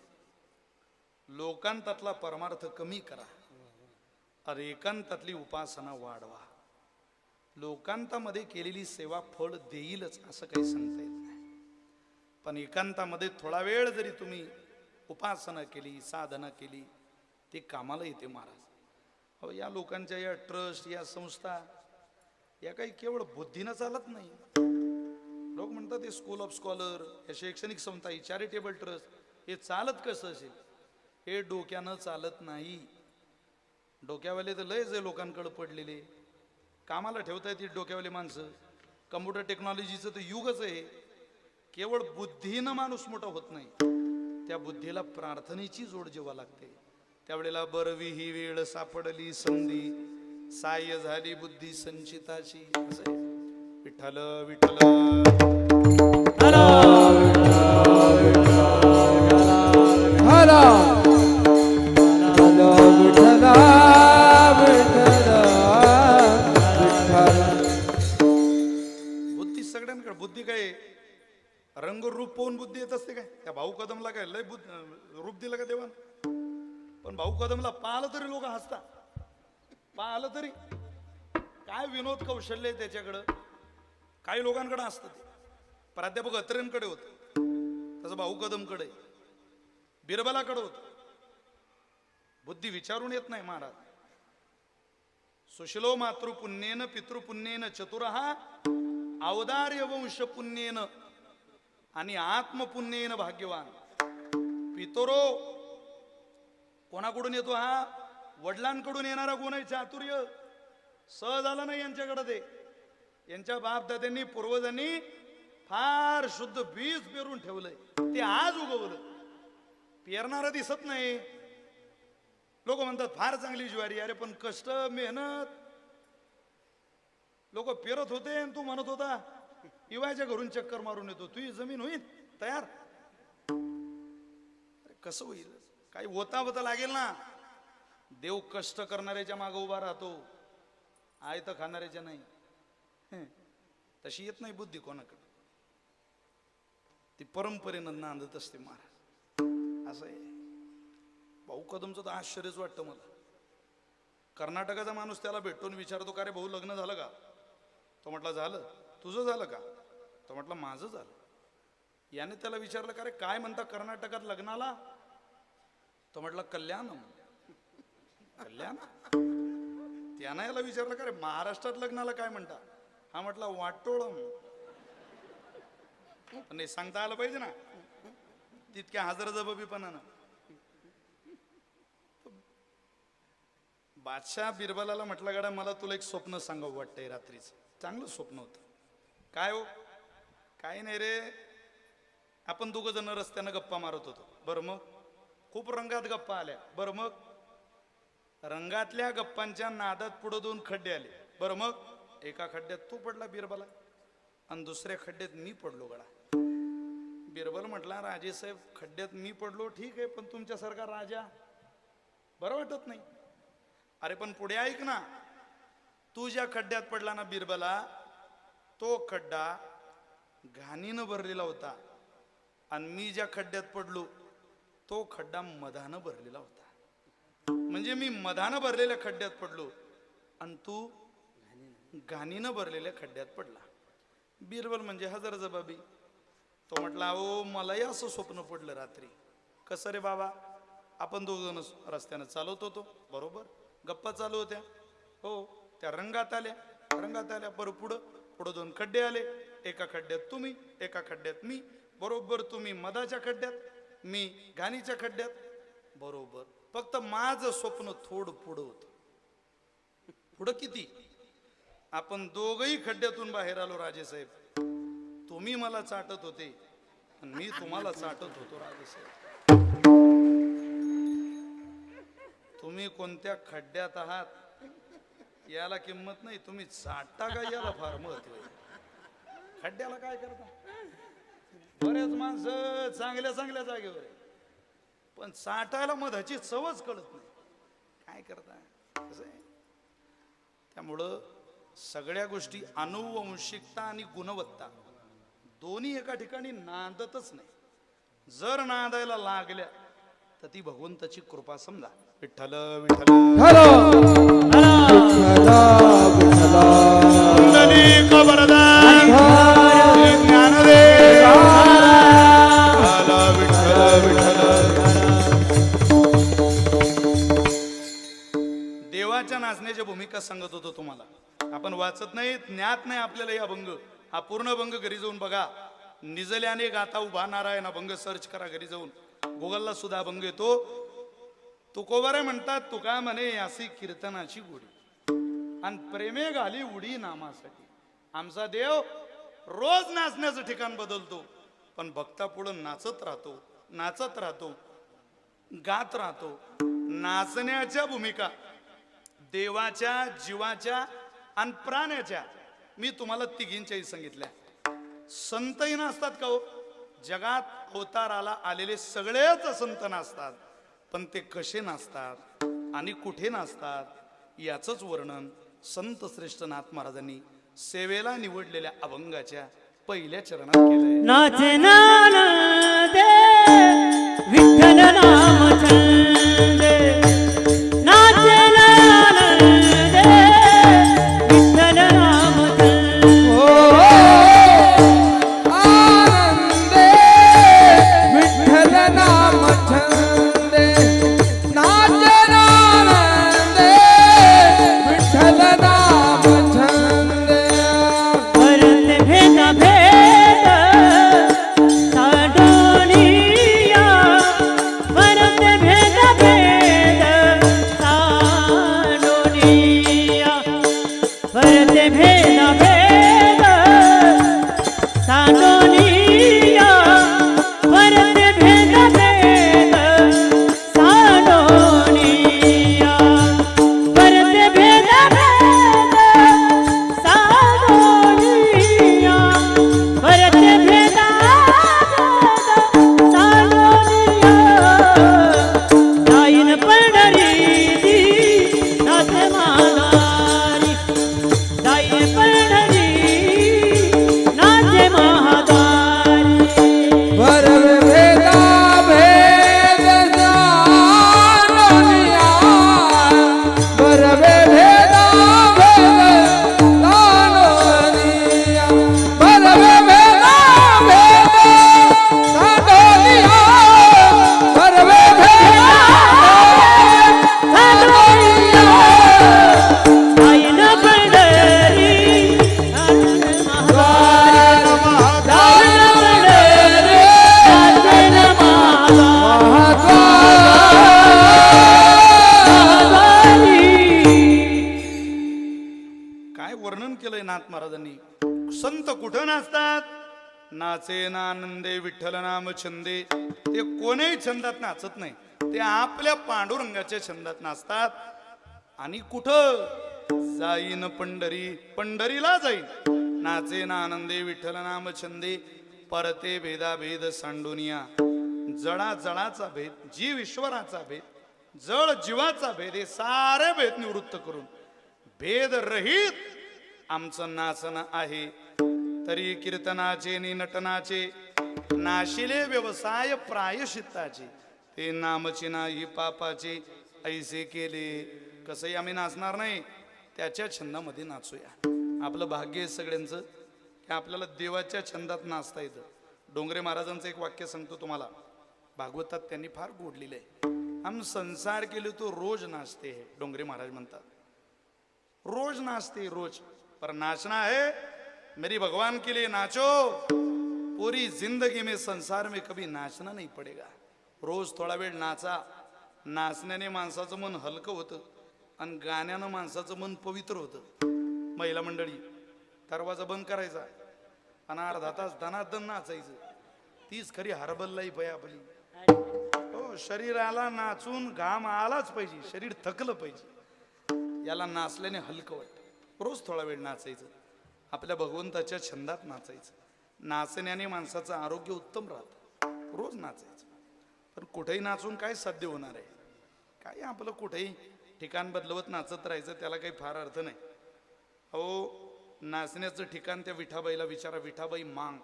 लोकांतातला परमार्थ कमी करा, अरे एकांतातली उपासना वाढवा. लोकांतामध्ये केलेली सेवा फळ देईलच असं काही सांगता येत नाही. पण एकांतामध्ये थोडा वेळ जरी तुम्ही उपासना केली, साधना केली, ते कामाला येते महाराज. अहो या लोकांच्या या ट्रस्ट, या संस्था, या काही केवळ बुद्धीनं चालत नाही. लोक म्हणतात हे स्कूल ऑफ स्कॉलर, या शैक्षणिक संस्था, चॅरिटेबल ट्रस्ट, हे चालत कसं असेल? हे डोक्यानं चालत नाही. डोक्यावाले तर लयच आहे लोकांकडे पडलेले, कामाला ठेवता येतील डोक्यावाले माणसं. कम्प्युटर टेक्नॉलॉजीचं तर युगच आहे. केवळ बुद्धीनं माणूस मोठा होत नाही, त्या बुद्धीला प्रार्थनेची जोड जेव्हा लागते त्यावेळेला बरवी ही वेळ सापडली संधी, साय झाली बुद्धी संचिताची. असं आहे. विठ्ठल विठ्ठल बुद्धी सगळ्यांकडे. बुद्धी काय रंग रूप पाहून बुद्धी येत असते काय? त्या भाऊ कदमला काय लय रूप दिलं का देवान? पण भाऊ कदमला पाहिलं तरी लोक हसतात. पाहिलं तरी काय विनोद कौशल्य आहे त्याच्याकडं. काही लोकांकडे असतं ते. प्राध्यापक अत्रेंकडे होत, तसं भाऊ कदमकडे, बिरबलाकडे होत. बुद्धी विचारून येत नाही महाराज. सुशिलो मातृपुण्येन पितृपुण्येन चतुरहा औदार्य वंश पुण्येन आणि आत्मपुण्येन भाग्यवान. पितरो कोणाकडून येतो? हा वडिलांकडून येणारा गुण आहे. चातुर्य सहज आलं नाही यांच्याकडे. ते यांच्या बापदाद्यांनी पूर्वजांनी फार शुद्ध बीज पेरून ठेवलंय, ते आज उगवलं. पेरणारा दिसत नाही. लोक म्हणतात फार चांगली ज्वारी. अरे पण कष्ट, मेहनत. लोक पेरत होते आणि तू म्हणत होता इवायच्या घरून चक्कर मारून येतो. तुझी जमीन होईल तयार? अरे कसं होईल? काही होता होता लागेल ना. देव कष्ट करणाऱ्याच्या मागे उभा राहतो, आय तर खाणाऱ्याच्या नाही. तशी येत नाही बुद्धी कोणाकडे. ती परंपरेनं नांदत असते महाराज. असं आहे. भाऊ कदमचं तर आश्चर्यच वाटतं मला. कर्नाटकाचा माणूस त्याला भेटून विचारतो, का रे भाऊ लग्न झालं का? तो म्हटला झालं. तुझं झालं का? तो म्हटलं माझं झालं. याने त्याला विचारलं, का रे काय म्हणता कर्नाटकात लग्नाला? तो म्हटलं कल्याणम. कल्याण. त्यानं याला विचारलं, का रे महाराष्ट्रात लग्नाला काय म्हणता? हा म्हटला वाटोळम. पण हे सांगता आलं पाहिजे ना तितक्या हजरजबाबीपणानं. बादशाह बिरबलाला म्हटलं, गाडा मला तुला एक स्वप्न सांगावं वाटतंय रात्रीचं. चांगलं स्वप्न होतं. काय हो? काही नाही रे, आपण दोघं जण रस्त्यानं गप्पा मारत होतो. बरं मग खूप रंगात गप्पा आल्या. बरं मग रंगातल्या गप्पांच्या नादात पुढे 2 खड्डे आले. बरं मग एका खड्ड्यात तू पडला बिरबला आणि दुसऱ्या खड्ड्यात मी पडलो. गडा बिरबल म्हटला, राजेसाहेब खड्ड्यात मी पडलो ठीक आहे, पण तुमच्यासारखा राजा बरं वाटत नाही. अरे पण पुढे ऐक ना, तू ज्या खड्ड्यात पडला ना बिरबला, तो खड्डा घाणीनं भरलेला होता आणि मी ज्या खड्ड्यात पडलो तो खड्डा मधानं भरलेला होता. म्हणजे मी मधानं भरलेल्या खड्ड्यात पडलो आणि तू घाणीनं भरलेल्या खड्ड्यात पडला. बिरबल म्हणजे हजरजबाबी. तो म्हटला, अहो मलाही असं स्वप्न पडलं रात्री. कसं रे बाबा? आपण दोघं रस्त्यानं चालवत होतो, बरोबर गप्पा चालू होत्या. हो, त्या रंगात आल्या. रंगात आल्या बरं पुढं 2 खड्डे आले. एका खड्ड्यात तुम्ही, एका खड्ड्यात मी. बरोबर तुम्ही मधाच्या खड्ड्यात, मी घाणीच्या खड्ड्यात. बरोबर. फक्त माझं स्वप्न थोडं पुढं होतं. पुढं किती? आपण दोघही खड्ड्यातून बाहेर आलो राजेसाहेब. तुम्ही मला चाटत होते आणि मी तुम्हाला चाटत होतो राजेसाहेब. तुम्ही कोणत्या खड्ड्यात आहात याला किंमत नाही, तुम्ही चाटता का याला फार महत्व आहे. खड्ड्याला काय करता? बरेच माणसं चांगल्या चांगल्या जागेवर आहे, पण चाटायला मधाची चवच कळत नाही. काय करता? असं आहे. त्यामुळं सगळ्या गोष्टी अनुवंशिकता आणि गुणवत्ता दोन्ही एका ठिकाणी नांदतच नाही. जर नांदायला लागल्या तर ती भगवंताची कृपा समजा. विठ्ठल विठ्ठल ज्ञानदेव विठ्ठल विठ्ठल का सांगत होतो तुम्हाला. आपण वाचत नाही, ज्ञात नाही आपल्याला हे अभंग. हा पूर्ण अभंग घरी जाऊन बघा. निजल्याने गाता उभा नारायण अभंग सर्च करा घरी जाऊन. गुगलला सुद्धा अभंग येतो. तुकोबारे म्हणतात, तुका म्हणे अशी कीर्तनाची गोडी आणि प्रेमे घाली उडी नामासाठी. आमचा देव रोज नाचण्याचं ठिकाण बदलतो, पण भक्ता पुढं नाचत राहतो, नाचत राहतो, गात राहतो. नाचण्याच्या भूमिका देवाच्या, जीवाच्या आणि प्राण्याच्या मी तुम्हाला तिघींच्याही सांगितल्या. संतही नाचतात का हो? जगात अवताराला आलेले सगळेच संत नाचतात, पण ते कसे नाचतात आणि कुठे नाचतात याचंच वर्णन संत श्रेष्ठ नाथ महाराजांनी सेवेला निवडलेल्या अभंगाच्या पहिल्या चरणात केलंय. नाचे नानंदे विठ्ठल नाम छंदे, नाचे नानंदे विठ्ठल नाम छंदे. आनंदे विठ्ठल नाम छंदे, नाचे आनंदे विठ्ठल नाम छंदे. परत भेदा भेद साडोनिया, परत भेदा भेद साडोनिया, परत भेदा भेद साडोनिया, परत भेदा भेद साडोनिया, परत भेदा भेद साडोनिया, परत भेदा साडोनिया. जाईन पंढरीची नाथ महादारी, जाईन पंढरी नाथ महादारी. परवे भेदा भेद जाणोनिया, परवे भेदा भेद जाणोनिया, परवे भेदा भेद जाणोनिया, परवे भेदा जाणोनिया. जाईन पंढरी नाथ महादारी, जाईन पंढरी नाथ महादारी. काय वर्णन केलंय नाथ महाराजांनी. संत कुठं नाचतात? नाचे नानंदे विठ्ठल नाम छंदे. ते कोणीही छंदात नाचत नाही, ते आपल्या पांडुरंगाच्या छंदात नाचतात. आणि कुठं? जाईन पंढरी, पंढरीला जाईन. नाचे नानंदे विठ्ठल नाम छंदे, परते भेदा भेद सांडोनिया. जळा जळाचा भेद, जीव ईश्वराचा भेद, जळ जीवाचा भेद, हे सारे भेद निवृत्त करून भेद रहित आमचं नाचणं आहे. तरी कीर्तनाचे नि नटनाचे, नाशिले व्यवसाय प्रायश्चित्ताचे. ते नामचे नाही पापाचे, ऐसे केले. कसंही आम्ही नाचणार नाही, त्याच्या छंदामध्ये नाचूया. आपलं भाग्य आहे सगळ्यांचं की आपल्याला देवाच्या छंदात नाचता येतं. डोंगरे महाराजांचं एक वाक्य सांगतो तुम्हाला, भागवतात त्यांनी फार गोडलेलं आहे. हम संसार केले तो रोज नाचते है. डोंगरे महाराज म्हणतात रोज नाचते रोज, पर नाचना है मेरी भगवान के लिए नाचो. पूरी जिंदगी में संसार में कभी नाचना नहीं पड़ेगा. रोज थोडा वेळ नाचा. नाचण्याने माणसाचं मन हलकं होतं आणि गाण्यानं माणसाचं मन पवित्र होतं. महिला मंडळी, दरवाजा बंद करायचा आणि अर्धा तास धनाधन नाचायचं. तीच खरी हर्बल लाईफ आहे आपली. हो, शरीराला नाचून घाम आलाच पाहिजे, शरीर थकलं पाहिजे. याला नाचल्याने हलकं वाटतं. रोज थोडा वेळ नाचायचं, आपल्या भगवंताच्या छंदात नाचायचं. नाचण्याने माणसाचं आरोग्य उत्तम राहतं. रोज नाचायचं. पण कुठेही नाचून काय साध्य होणार आहे? काय आपलं कुठेही ठिकाण बदलवत नाचत राहायचं, त्याला काही फार अर्थ नाही. अहो, नाचण्याचं ठिकाण त्या विठाबाईला विचारा. विठाबाई मांग,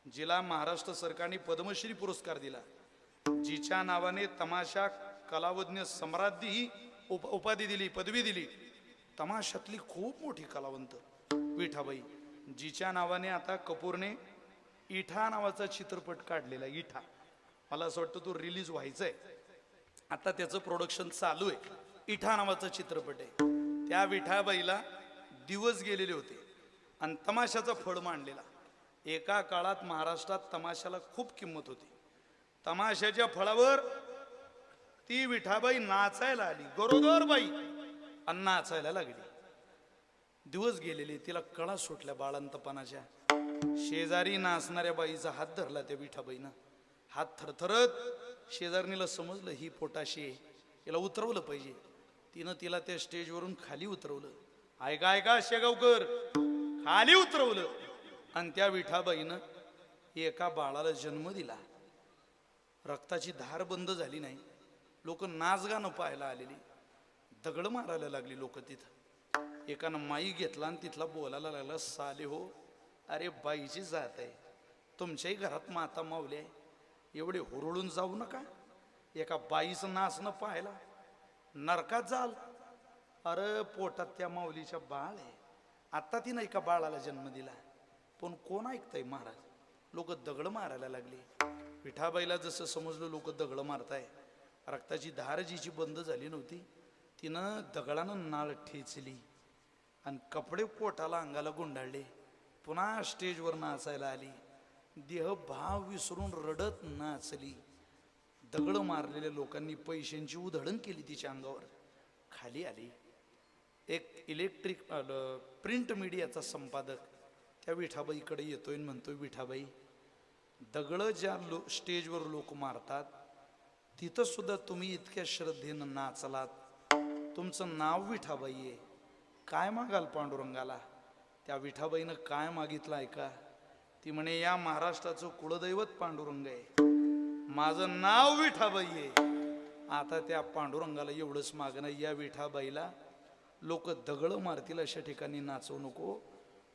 जिला महाराष्ट्र सरकारने पद्मश्री पुरस्कार दिला, जिच्या नावाने तमाशा कलावज्ञ सम्राज्ञी ही उपाधी दिली, पदवी दिली. तमाशातली खूप मोठी कलावंत विठाबाई, जिच्या नावाने आता कपूरने इठा नावाचा चित्रपट काढलेला. इठा, मला असं वाटतं तो रिलीज व्हायचा आहे, आता त्याचं प्रोडक्शन चालू आहे. इठा नावाचा चित्रपट आहे. त्या विठाबाईला दिवस गेलेले होते आणि तमाशाचं फळ मांडलेला. एका काळात महाराष्ट्रात तमाशाला खूप किंमत होती. तमाशाच्या फळावर ती विठाबाई नाचायला आली, गरोदर बाई, आणि नाचायला लागली. दिवस गेलेले, तिला कळा सुटल्या बाळंतपणाच्या. शेजारी नाचणाऱ्या बाईचा हात धरला त्या विठाबाईनं. हात थरथरत शेजारणीला समजलं ही पोटाशी आहे, हिला उतरवलं पाहिजे. तिनं तिला त्या स्टेजवरून खाली उतरवलं. ऐका ऐका शेगावकर, खाली उतरवलं. आणि त्या विठाबाईनं एका बाळाला जन्म दिला. रक्ताची धार बंद झाली नाही. लोक नाचगाणं पाहायला आलेली, दगड मारायला लागली लोक तिथं. एकानं माई घेतला आणि तिथला बोलायला लागला, साले हो, अरे बाईची जात आहे, तुमच्याही घरात माता मावली आहे, एवढे हुरळून जाऊ नका. एका बाईचं नाचणं पाहायला नरकात जाल. अरे पोटात त्या माऊलीच्या बाळ आहे, आता तिनं एका बाळाला जन्म दिला. पण कोण ऐकतंय महाराज? लोक दगड मारायला लागली. विठाबाईला जसं समजलं लोक दगड मारताय, रक्ताची धार जिची बंद झाली नव्हती, तिनं दगडानं नाळ ठेचली आणि कपडे पोटाला अंगाला गुंडाळले. पुन्हा स्टेजवर नाचायला आली. देह भाव विसरून रडत नाचली. दगड मारलेल्या लोकांनी पैशांची उधळण केली तिच्या अंगावर. खाली आली. एक इलेक्ट्रिक प्रिंट मीडियाचा संपादक त्या विठाबाईकडे येतोय आणि म्हणतोय, विठाबाई, दगड ज्या स्टेजवर लोक मारतात तिथं सुद्धा तुम्ही इतक्या श्रद्धेनं नाचलात. तुमचं नाव विठाबाई आहे, काय मागाल पांडुरंगाला? त्या विठाबाईनं काय मागितलं ऐका. ती म्हणे, या महाराष्ट्राचं कुलदैवत पांडुरंग आहे, माझं नाव विठाबाई आहे. आता त्या पांडुरंगाला एवढंच मागणं, या विठाबाईला लोक दगड मारतील अशा ठिकाणी नाचवू नको.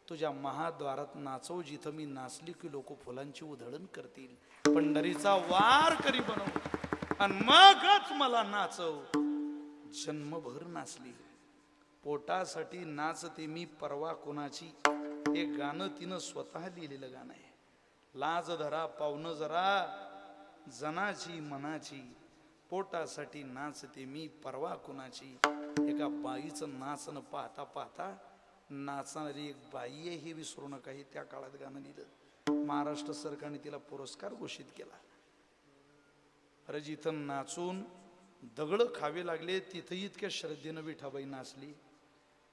तुझ्या महाद्वारात नाचव, जिथं मी नाचली की लोक फुलांची उधळण करतील. पंढरीचा वार करी बनव आणि मगच मला नाचव. जन्मभर नाचली, पोटासाठी नाचते मी परवा कोणाची. हे गाणं तिनं स्वतः लिहिलेलं गाणं आहे. लाज धरा पाहुणं जरा जनाची मनाची, पोटासाठी नाचते मी परवा कुणाची. एका बाईचं नाचणं पाहता पाहता नाचणारी एक बाई आहे हे विसरू नका. हे त्या काळात गाणं लिहिलं. महाराष्ट्र सरकारने तिला पुरस्कार घोषित केला. अरे जिथं नाचून दगड खावे लागले तिथं इतक्या श्रद्धेनं विठाबाई नाचली.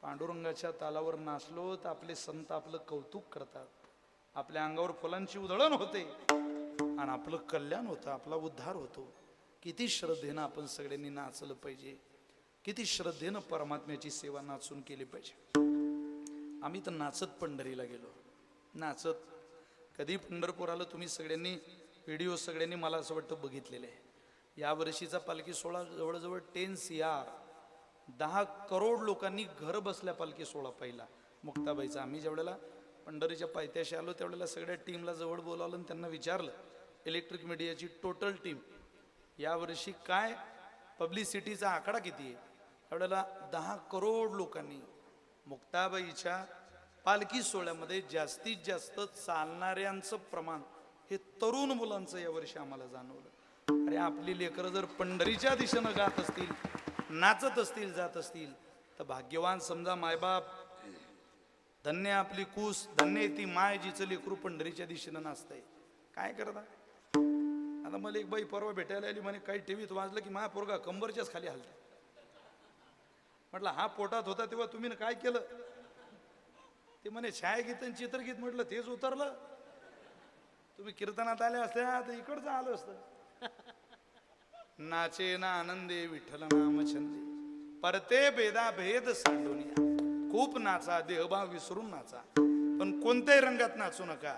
पांडुरंगाच्या तालावर नाचलो तर आपले संत आपलं कौतुक करतात, आपल्या अंगावर फुलांची उधळण होते आणि आपलं कल्याण होतं, आपला उद्धार होतो. किती श्रद्धेनं आपण सगळ्यांनी नाचलं पाहिजे, किती श्रद्धेनं परमात्म्याची सेवा नाचून केली पाहिजे. आम्ही तर नाचत पंढरीला गेलो, नाचत. कधी पंढरपुराला तुम्ही सगळ्यांनी व्हिडिओ सगळ्यांनी मला असं वाटतं बघितलेले आहे. या वर्षीचा पालखी सोहळा जवळजवळ 10 CR 10 करोड लोकांनी घर बसल्या पालखी सोहळा पाहिला मुक्ताबाईचा. आम्ही ज्यावेळेला पंढरीच्या पायथ्याशी आलो त्यावेळेला सगळ्या टीमला जवळ बोलावलं आणि त्यांना विचारलं, इलेक्ट्रिक मीडियाची टोटल टीम, यावर्षी काय पब्लिसिटीचा आकडा किती आहे? त्यावेळेला 10 करोड लोकांनी मुक्ताबाईच्या पालखी सोहळ्यामध्ये जास्तीत जास्त चालणाऱ्यांचं प्रमाण हे तरुण मुलांचं यावर्षी आम्हाला जाणवलं. अरे आपली लेकरं जर पंढरीच्या दिशेनं गात असतील, नाचत असतील, जात असतील तर भाग्यवान समजा मायबाप. धन्य आपली कूस, धन्य ती माय जिचं लेकरू पंढरीच्या दिशेनं नाचतंय. काय करता? आता मला एक बाई परवा भेटायला आली, म्हणे काही टीव्हीत वाजलं की माझा पोरगा कंबरच्याच खाली हलता. म्हटलं हा पोटात होता तेव्हा तुम्ही काय केलं? ते म्हणे छायागीत आणि चित्रगीत. म्हटलं तेच उतरलं. तुम्ही कीर्तनात आले असत्या तर इकडचं आलं असतं. नाचे ना आनंदे विठ्ठल नाम छंदे, परते बेदा भेद सांडोनिया. खूप नाचा, देहभाव विसरून नाचा, पण कोणत्याही रंगात नाचू नका,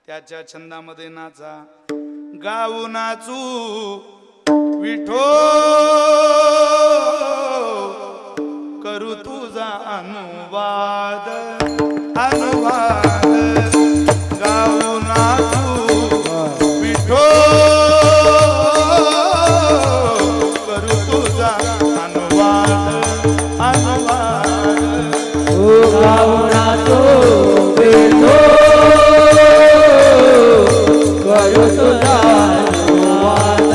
त्याच्या छंदामध्ये नाचा. गाऊ नाचू विठो करू तुझा अनुवाद, अनुवाद. गाऊ नाचू विठो करू तुझा अनुवाद, अनुवाद. गाऊ नाचू विठो करू तुझा अनुवाद.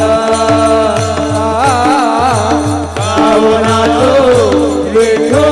गाऊ नाचू विठो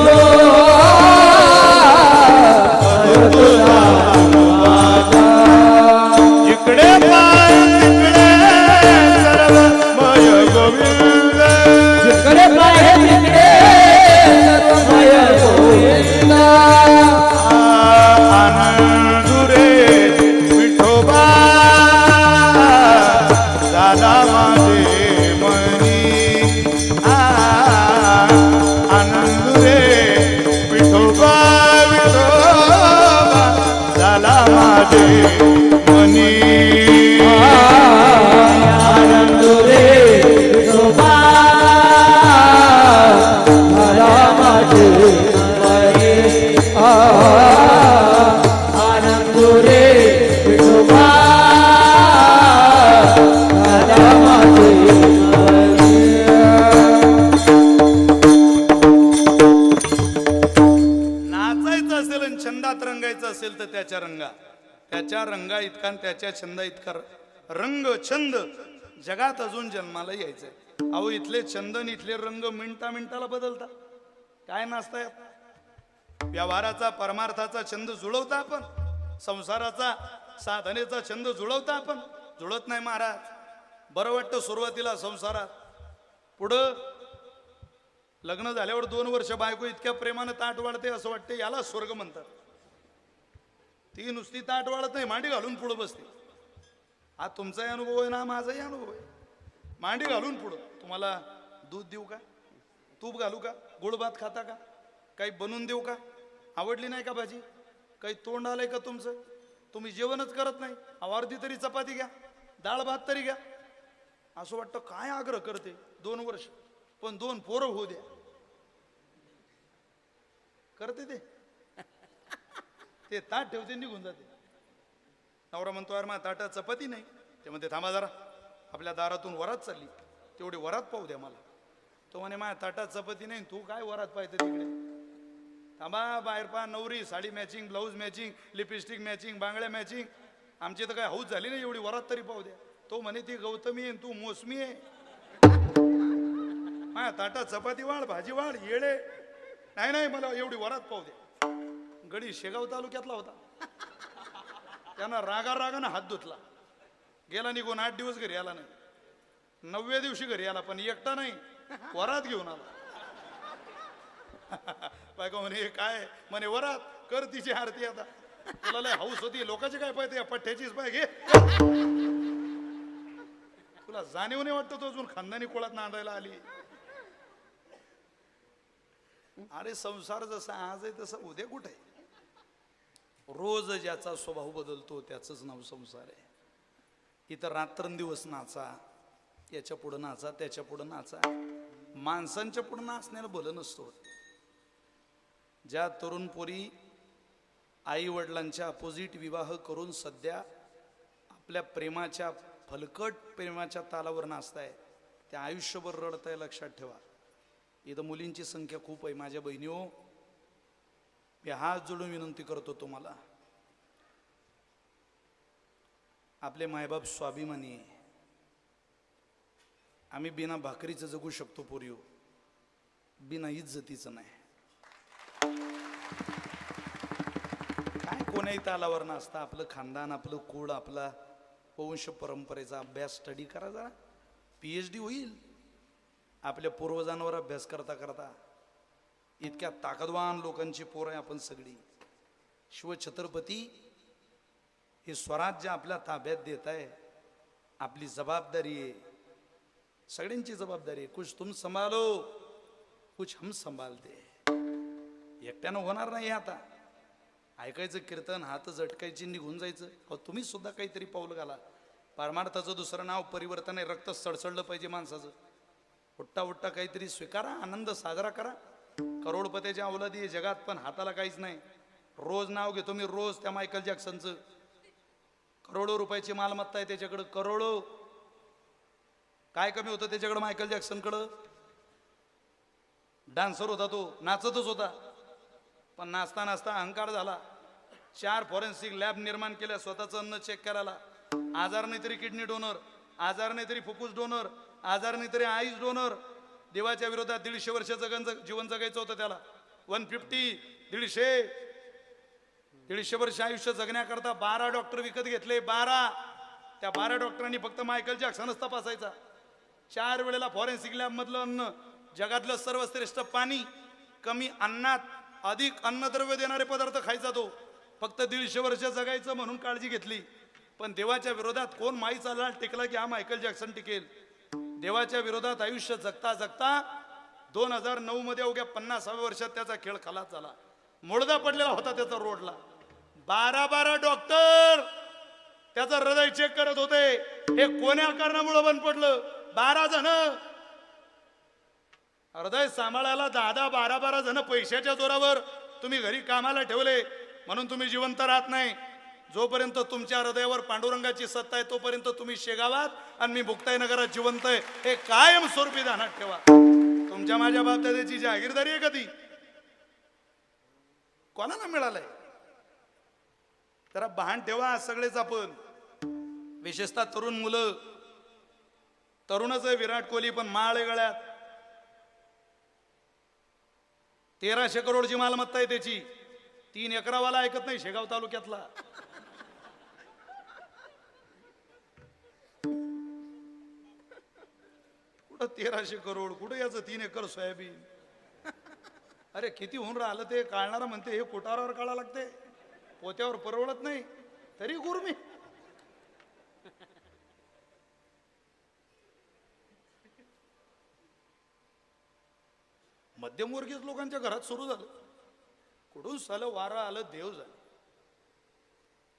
इतका आणि त्याच्या छंदा इतका रंग छंद जगात अजून जन्माला यायचंय. अहो इथले छंद आणि इथले रंग मिनिटा मिनिटाला बदलतात. काय नाचताय? व्यवहाराचा परमार्थाचा छंद जुळवता आपण, संसाराचा साधनेचा छंद जुळवता आपण, जुळत नाही महाराज. बरं वाटतं सुरुवातीला संसारात, पुढं लग्न झाल्यावर 2 वर्ष बायको इतक्या प्रेमानं ताट वाढते असं वाटते याला स्वर्ग म्हणतात. ती नुसती ताट वाढत नाही, मांडी घालून पुढं बसते. हा तुमचाही अनुभव आहे ना, माझाही अनुभव आहे. मांडी घालून पुढं. तुम्हाला दूध देऊ का, तूप घालू का, गोड भात खाता का, काही बनवून देऊ का, आवडली नाही का भाजी, काही तोंड आलंय का तुमचं, तुम्ही जेवणच करत नाही, अर्धी तरी चपाती घ्या, डाळ भात तरी घ्या. असं वाटतं काय आग्रह करते. 2 वर्ष, पण 2 पोरं होऊ द्या. करते ते ताट ठेवते निघून जाते. नवरा म्हणतो अरे मा ताटात चपाती नाही. ते म्हणते थांबा जरा, आपल्या दारातून वरात चालली, तेवढी वरात पाहू द्या मला. तो म्हणे माझ्या ताटात चपाती नाही, तू काय वरात पाहिजे तिकडे. थांबा, बाहेर पहा, नवरी sari matching, blouse matching, lipstick matching, बांगड्या मॅचिंग. आमची तर काय हौस झाली नाही, एवढी वरात तरी पाहू द्या. तो म्हणे ती गौतमी आहे, तू मोसमी आहे. माझ्या ताटात चपाती वाढ, भाजी वाढ, येडे. नाही नाही, मला एवढी वरात पाहू द्या. गडी शेगाव तालुक्यातला होता. त्यानं रागानं हात धुतला, गेला निघून. 8 दिवस घरी आला नाही. 9व्या दिवशी घरी आला, पण एकटा नाही, वरात घेऊन आला. बायको म्हणे काय, म्हणे वरात कर तिची आरती. आता तुला लय हौस होती, लोकांची काय पाहिजे, पठ्ठ्याचीच पाय घे. तुला जाणीव नाही वाटतं, तो अजून खानदानी कुळात नांदायला आली. अरे संसार जसा आज आहे तसा उद्या कुठे. रोज ज्याचा स्वभाव बदलतो त्याचंच नाव संसार आहे. इथं रात्रंदिवस नाचा, याच्या पुढं नाचा, त्याच्या पुढं नाचा. माणसांच्या पुढं नाचण्याला भलं नसतो. ज्या तरुण पोरी आई वडिलांच्या अपोजिट विवाह करून सध्या आपल्या प्रेमाच्या फलकट प्रेमाच्या तालावर नाचताय, त्या आयुष्यभर रडताय, लक्षात ठेवा. इथं मुलींची संख्या खूप आहे. माझ्या बहिणीओ, मी हात जोडून विनंती करतो तुम्हाला, आपले मायबाप स्वाभिमानी आहे. आम्ही बिना भाकरीचं जगू शकतो पोरीओ, बिना इज्जतीचं नाही. काय कोणाही तालावर नाचता. आपलं खानदान, आपलं कुळ, आपला वंश परंपरेचा अभ्यास स्टडी करा जरा, PhD होईल. आपल्या पूर्वजांवर अभ्यास करता करता इतक्या ताकदवान लोकांची पोरं आहे आपण सगळी. शिवछत्रपती हे स्वराज्य आपल्या ताब्यात देत आहे, आपली जबाबदारी आहे, सगळ्यांची जबाबदारी आहे. कुछ तुम संभालो, कुछ हम संभालते. एकट्यानं होणार नाही. आता ऐकायचं कीर्तन, हात झटकायची, निघून जायचं. अहो तुम्ही सुद्धा काहीतरी पाऊल घाला. परमार्थाचं दुसरं नाव परिवर्तन आहे. रक्त सडसडलं पाहिजे माणसाचं. उठता उठता काहीतरी स्वीकारा, आनंद साजरा करा. करोडपतीच्या अवलादी आहे जगात, पण हाताला काहीच नाही. रोज नाव घेतो मी, रोज त्या मायकल जॅक्सनचं. करोडो रुपयाची मालमत्ता आहे त्याच्याकडं, करोडो. काय कमी होतं त्याच्याकडं मायकल जॅक्सनकडं? डान्सर होता तो, नाचतच होता. पण नाचता नाचता अहंकार झाला. 4 फॉरेन्सिक लॅब निर्माण केल्या स्वतःचं अन्न चेक करायला. आजार नाही तरी किडनी डोनर, आजार नाही तरी फुफ्फुस डोनर, आजार नाही तरी आईज डोनर. देवाच्या विरोधात 150 वर्ष जीवन जगायचं होतं त्याला. 150, 150 वर्ष आयुष्य जगण्याकरता 12 डॉक्टर विकत घेतले. 12. त्या 12 डॉक्टरांनी फक्त मायकल जॅक्सनच तपासायचा. 4 वेळेला फॉरेन्सिक लॅब मधलं अन्न, जगातलं सर्वश्रेष्ठ पाणी, कमी अन्नात अधिक अन्नद्रव्य देणारे पदार्थ खायचा तो. फक्त 150 वर्ष जगायचं म्हणून काळजी घेतली. पण देवाच्या विरोधात कोण माईचा लाल टेकला की हा मायकल जॅक्सन टिकेल. देवाच्या विरोधात आयुष्य जगता जगता 2009 मध्ये अवघ्या 50व्या वर्षात त्याचा खेळ खलास झाला. मुळदा पडलेला होता त्याचा रोडला. 12 डॉक्टर त्याचं हृदय चेक करत होते. हे कोण्या कारणामुळे बंद पडलं? 12 जण हृदय सांभाळायला 10-12 जण पैशाच्या जोरावर तुम्ही घरी कामाला ठेवले म्हणून तुम्ही जिवंत राहत नाही. जोपर्यंत तुमच्या हृदयावर पांडुरंगाची सत्ता आहे तोपर्यंत तुम्ही शेगावात आणि मी भुक्ताई नगरात जिवंत आहे हे कायम स्वरूपी ध्यानात ठेवा. तुमच्या माझ्या बाबतीची जागीरदारी आहे का ती? कोणाला मिळालंय? जरा भान ठेवा सगळेच आपण, विशेषतः तरुण मुलं. तरुणच आहे विराट कोहली, पण माळ आहे गळ्यात. 1300 करोडची मालमत्ता आहे त्याची. 3 एकरावाला ऐकत नाही शेगाव तालुक्यातला. कुठं 1300 करोड, कुठं याचं 3 एकर सोयाबीन. अरे किती होऊन राहिलं ते काढणारा म्हणते हे कोटारावर काढा लागते, पोत्यावर परवडत नाही, तरी गुरमी. मध्यमवर्गीय लोकांच्या घरात सुरू झालं. कुठून झालं, वारा आलं, देव झालं.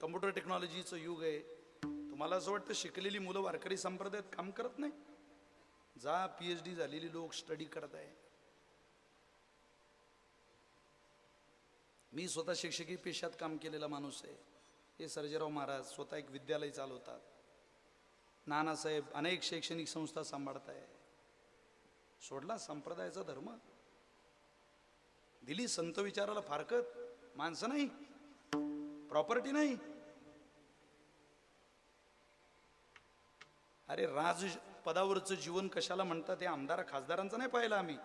कम्प्युटर टेक्नॉलॉजीचं युग आहे. तुम्हाला असं वाटतं शिकलेली मुलं वारकरी संप्रदायात काम करत नाही? जा, PhD झालेली लोक स्टडी करत आहे. मी स्वतः शिक्षकी पेशात काम केलेला माणूस आहे. हे सर्जेराव महाराज स्वतः एक विद्यालय चालवतात. नानासाहेब अनेक शैक्षणिक संस्था सांभाळत आहे. सोडला संप्रदायाचा धर्म, दिली संत विचाराला फारकत. माणसं नाही, प्रॉपर्टी नाही. अरे राज पदावरचं जीवन कशाला म्हणतात हे आमदार खासदारांचं नाही पाहिलं आम्ही.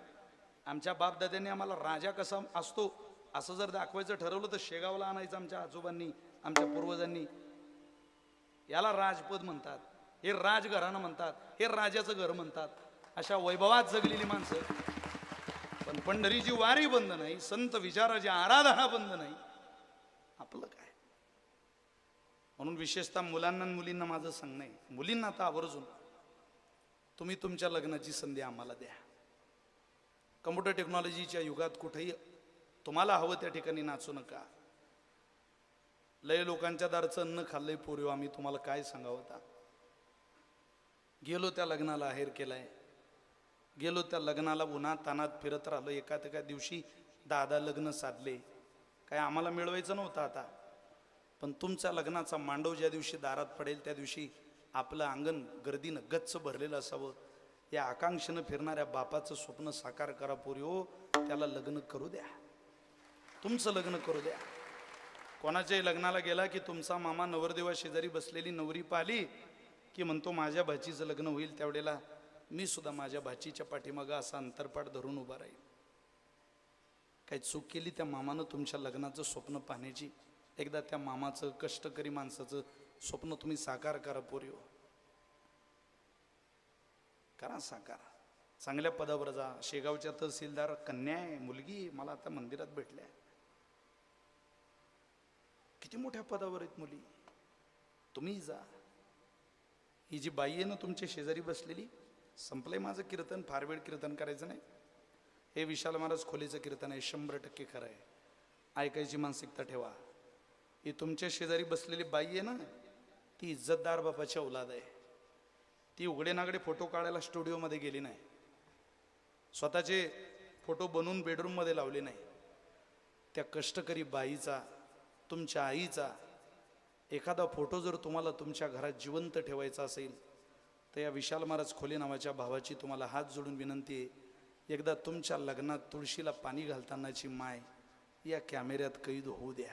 आमच्या बापदाद्यांनी आम्हाला राजा कसा असतो असं जर दाखवायचं ठरवलं तर शेगावला आणायचं आमच्या आजोबांनी, आमच्या पूर्वजांनी. याला राजपद म्हणतात, हे राजघराणं म्हणतात, हे राजाचं घर म्हणतात. अशा वैभवात जगलेली माणसं. पण पंढरीची वारी बंद नाही, संत विचाराची आराधना बंद नाही. आपलं काय? म्हणून विशेषतः मुलांना आणि मुलींना माझं सांगणं आहे, मुलींना आता आवर्जून तुम्ही तुमच्या लग्नाची संधी आम्हाला द्या. कम्प्युटर टेक्नॉलॉजीच्या युगात कुठेही तुम्हाला हवं त्या ठिकाणी नाचू नका. लय लोकांच्या दारचं अन्न खाल्लंय पोरीव आम्ही, तुम्हाला काय सांगावं. आता गेलो त्या लग्नाला, आहेर केलाय, गेलो त्या लग्नाला, उन्हात तानात फिरत राहिलो. एका दिवशी 10 लग्न साधले. काय आम्हाला मिळवायचं नव्हतं आता, पण तुमच्या लग्नाचा मांडव ज्या दिवशी दारात पडेल त्या दिवशी आपलं अंगण गर्दीनं गच्च भरलेलं असावं. या आकांक्षेनं फिरणाऱ्या बापाचं स्वप्न साकार करा पोरी हो. त्याला लग्न करू द्या, तुमचं लग्न करू द्या. कोणाच्याही लग्नाला गेला की तुमचा मामा नवरदेवा शेजारी बसलेली नवरी पाहिली की म्हणतो माझ्या भाचीचं लग्न होईल त्यावेळेला मी सुद्धा माझ्या भाचीच्या पाठीमागं असा अंतरपाठ धरून उभा राहील. काही चूक केली त्या मामानं तुमच्या लग्नाचं स्वप्न पाहण्याची. एकदा त्या मामाचं, कष्टकरी माणसाचं स्वप्न तुम्ही साकार करा पोरी हो. करा साकार. चांगल्या पदावर जा. शेगावच्या तहसीलदार कन्या आहे, मुलगी मला आता मंदिरात भेटल्या. किती मोठ्या पदावर आहेत मुली. तुम्ही जा. ही जी बाई आहे ना तुमच्या शेजारी बसलेली, संपलंय माझं कीर्तन, फार वेळ कीर्तन करायचं नाही. हे विशाल महाराज खोलीचं कीर्तन आहे, 100% खरं आहे. ऐकायची मानसिकता ठेवा. ही तुमच्या शेजारी बसलेली बाई आहे ना, ती इज्जतदार बापाची औलाद आहे. ती उघडे नागडे फोटो काढायला स्टुडिओमध्ये गेली नाही, स्वतःचे फोटो बनवून बेडरूममध्ये लावले नाही. त्या कष्टकरी बाईचा, तुमच्या आईचा एखादा फोटो जर तुम्हाला तुमच्या घरात जिवंत ठेवायचा असेल तर या विशाल महाराज खोले नावाच्या भावाची तुम्हाला हात जोडून विनंती आहे, एकदा तुमच्या लग्नात तुळशीला पाणी घालतानाची माय या कॅमेऱ्यात कैद होऊ द्या.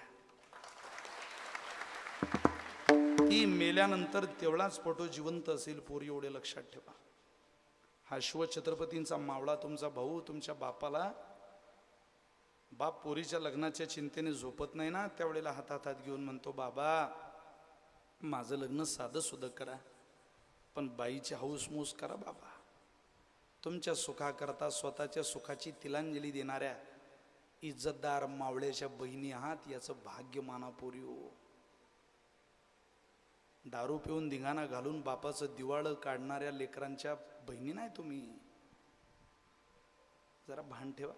ती मेल्यानंतर तेवढाच फोटो जिवंत असेल पोरी, एवढे लक्षात ठेवा. हा शिवछत्रपतींचा मावळा तुमचा भाऊ तुमच्या बापाला, बाप पोरीच्या लग्नाच्या चिंतेने झोपत नाही ना, त्यावेळेला हातात हात घेऊन म्हणतो बाबा माझं लग्न साधं सुद्धा करा, पण बाईची हौसमौस करा बाबा. तुमच्या सुखाकरता स्वतःच्या सुखाची तिलांजली देणाऱ्या इज्जतदार मावळ्याच्या बहिणी आहात, याचं भाग्य माना पोरी हो. दारू पिऊन धिंगाणा घालून बापाचं दिवाळं काढणाऱ्या लेकरांच्या बहिणी नाही तुम्ही. जरा भान ठेवा.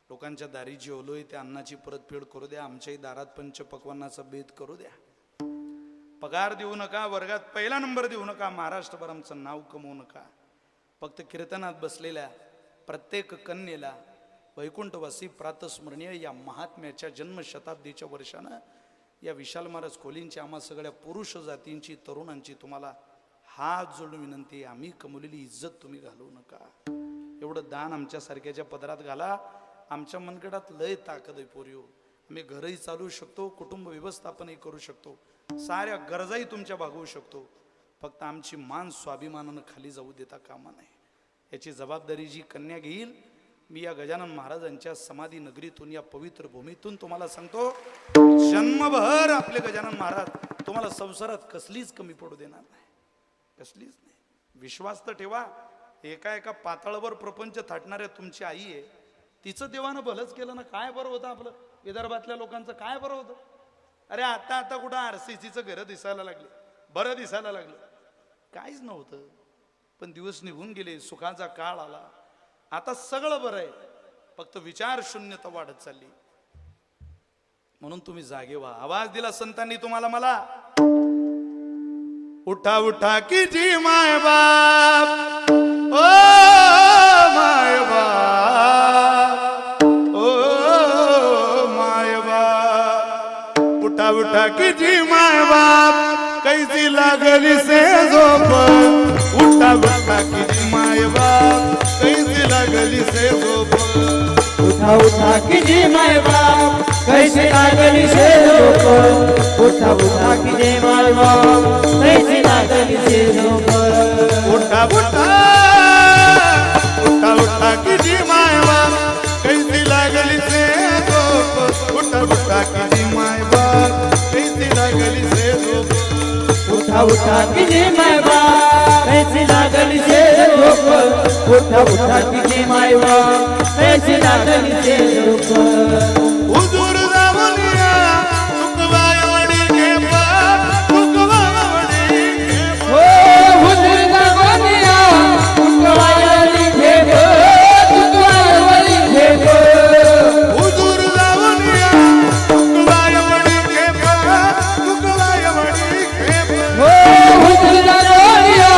लोकांच्या दारी जेवलोय त्या अन्नाची परतफेड करू द्या. आमच्याही दारात पंचपक्वान्नाचा बेत करू द्या. पगार देऊ नका, वर्गात पहिला नंबर देऊ नका, महाराष्ट्रभर आमचं नाव कमवू नका. फक्त कीर्तनात बसलेल्या प्रत्येक कन्येला वैकुंठवासी प्रातस्मरणीय या महात्म्याच्या जन्मशताब्दीच्या वर्षानं या विशाल महाराज खोलींची आम्हा सगळ्या पुरुष जातींची, तरुणांची तुम्हाला हात जोडून विनंती, आम्ही कमवलेली इज्जत तुम्ही घालवू नका. एवढं दान आमच्यासारख्याच्या पदरात घाला. आमच्या मनगडात लय ताकद आहे पोरियो. आम्ही घरही चालवू शकतो, कुटुंब व्यवस्थापनही करू शकतो, साऱ्या गरजाही तुमच्या भागवू शकतो. फक्त आमची मान स्वाभिमानानं खाली जाऊ देता कामा नये. याची जबाबदारी जी कन्या घेईल, मी या गजानन महाराजांच्या समाधी नगरीतून, या पवित्र भूमीतून तुम्हाला सांगतो, जन्मभर आपले गजानन महाराज तुम्हाला संसारात कसलीच कमी पडू देणार नाही, कसलीच नाही. विश्वास तर ठेवा. एका एका पातळावर प्रपंच थाटणाऱ्या तुमची आई आहे, तिचं देवानं भलंच केलं ना. काय बरं होतं आपलं विदर्भातल्या लोकांचं, काय बरं होतं. अरे आता आता कुठं RCCचं घरं दिसायला लागले, बरं दिसायला लागलं. काहीच नव्हतं, पण दिवस निघून गेले, सुखाचा काळ आला, आता सगळं बरं आहे. फक्त विचार शून्यता वाढत चालली. म्हणून तुम्ही जागे व्हा. आवाज दिला संतांनी तुम्हाला मला, उठा उठा की जी माय बाप, ओ माय बाप, ओ माय बाप. उठा उठा की जी माय बाप, कैसी लागली से झोप. उठा उठा की जी माय बाप, कैसी लागली से झोप. उठा उठा कीजिए माय बाप, कैसे लागली से झोप. उठा उठा कीजिए माय बाप, कैसे लागली से झोप. उठा उठा उठा उठा कीजिए माय बाप, कैसी लागली से झोप. उठा उठा कीजिए माय बाप, कैसी लागली से झोप. उठा उठा कीजिए माय बाप, कैसे लागली से झोप. उठा उठा कीजिए माय बाप, कैसे लागली से झोप. हुजूर जावलिया तुकवायवडी घेपा, तुकवायवडी घेपा. हो हुजूर जावलिया तुकवायवडी घेप, तुकवायवडी घेप. हुजूर जावलिया तुकवायवडी घेपा, तुकवायवडी घेपा. हो हुजूर जावलिया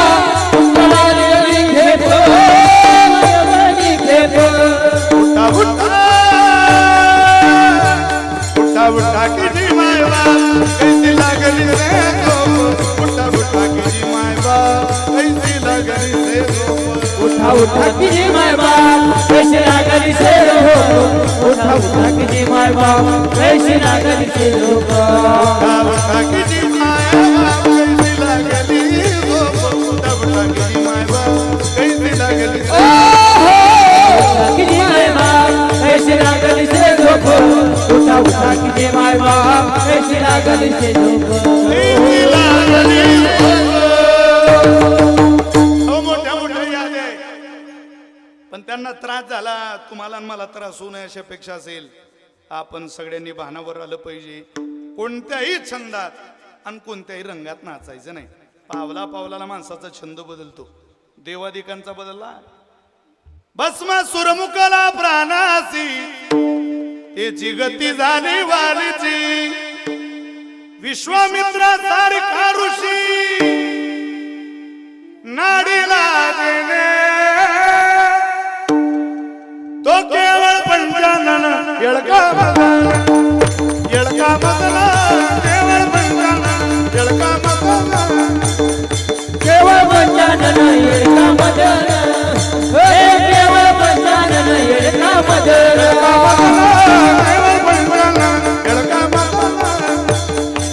तुकवायवडी घेप, तुकवायवडी घेप. उठा उठा उठा उठा कीजिए माय बाप, कैसी लागली से झोप. उठा उठा कीजिए माय बाप, कैसी लागली से झोप. उठा उठा कीजिए माय बाप, कैसे लागली से झोप. उठा उठा कीजिए माय बाप, कैसे लागली से झोप. उठा उठा कीजिए माय बाप, कैसी लागली झोप. उठा उठा कीजिए माय बाप, कैसी लागली कीजिए माय बाप, कैसे लागली से झोप. उठा उठा कीजिए माय बाप, कैसे लागली से झोप. कैसी लागली झोप. मोठ्या मोठ्या याद आहे, पण त्यांना त्रास झाला, तुम्हाला आणि मला त्रास होऊ नये अशापेक्षा असेल. आपण सगळ्यांनी भानावर आलं पाहिजे. कोणत्याही छंदात आणि कोणत्याही रंगात नाचायचं नाही. पावला पावलाला माणसाचा छंद बदलतो. देवादिकांचा बदलला. भस्मा सुरमुखाला प्राणासी, त्याची गती झाली वालीची. विश्वामित्रा सारखा ऋषी, नाडीला देणे तो केवळ पंचानन. येळका मदन, येळका मदन, केवळ पंचानन. येळका मदन, केवळ पंचानन येळका मदन. हे केवळ पंचानन येळका मदन. केवळ पंचानन. येळका मदन,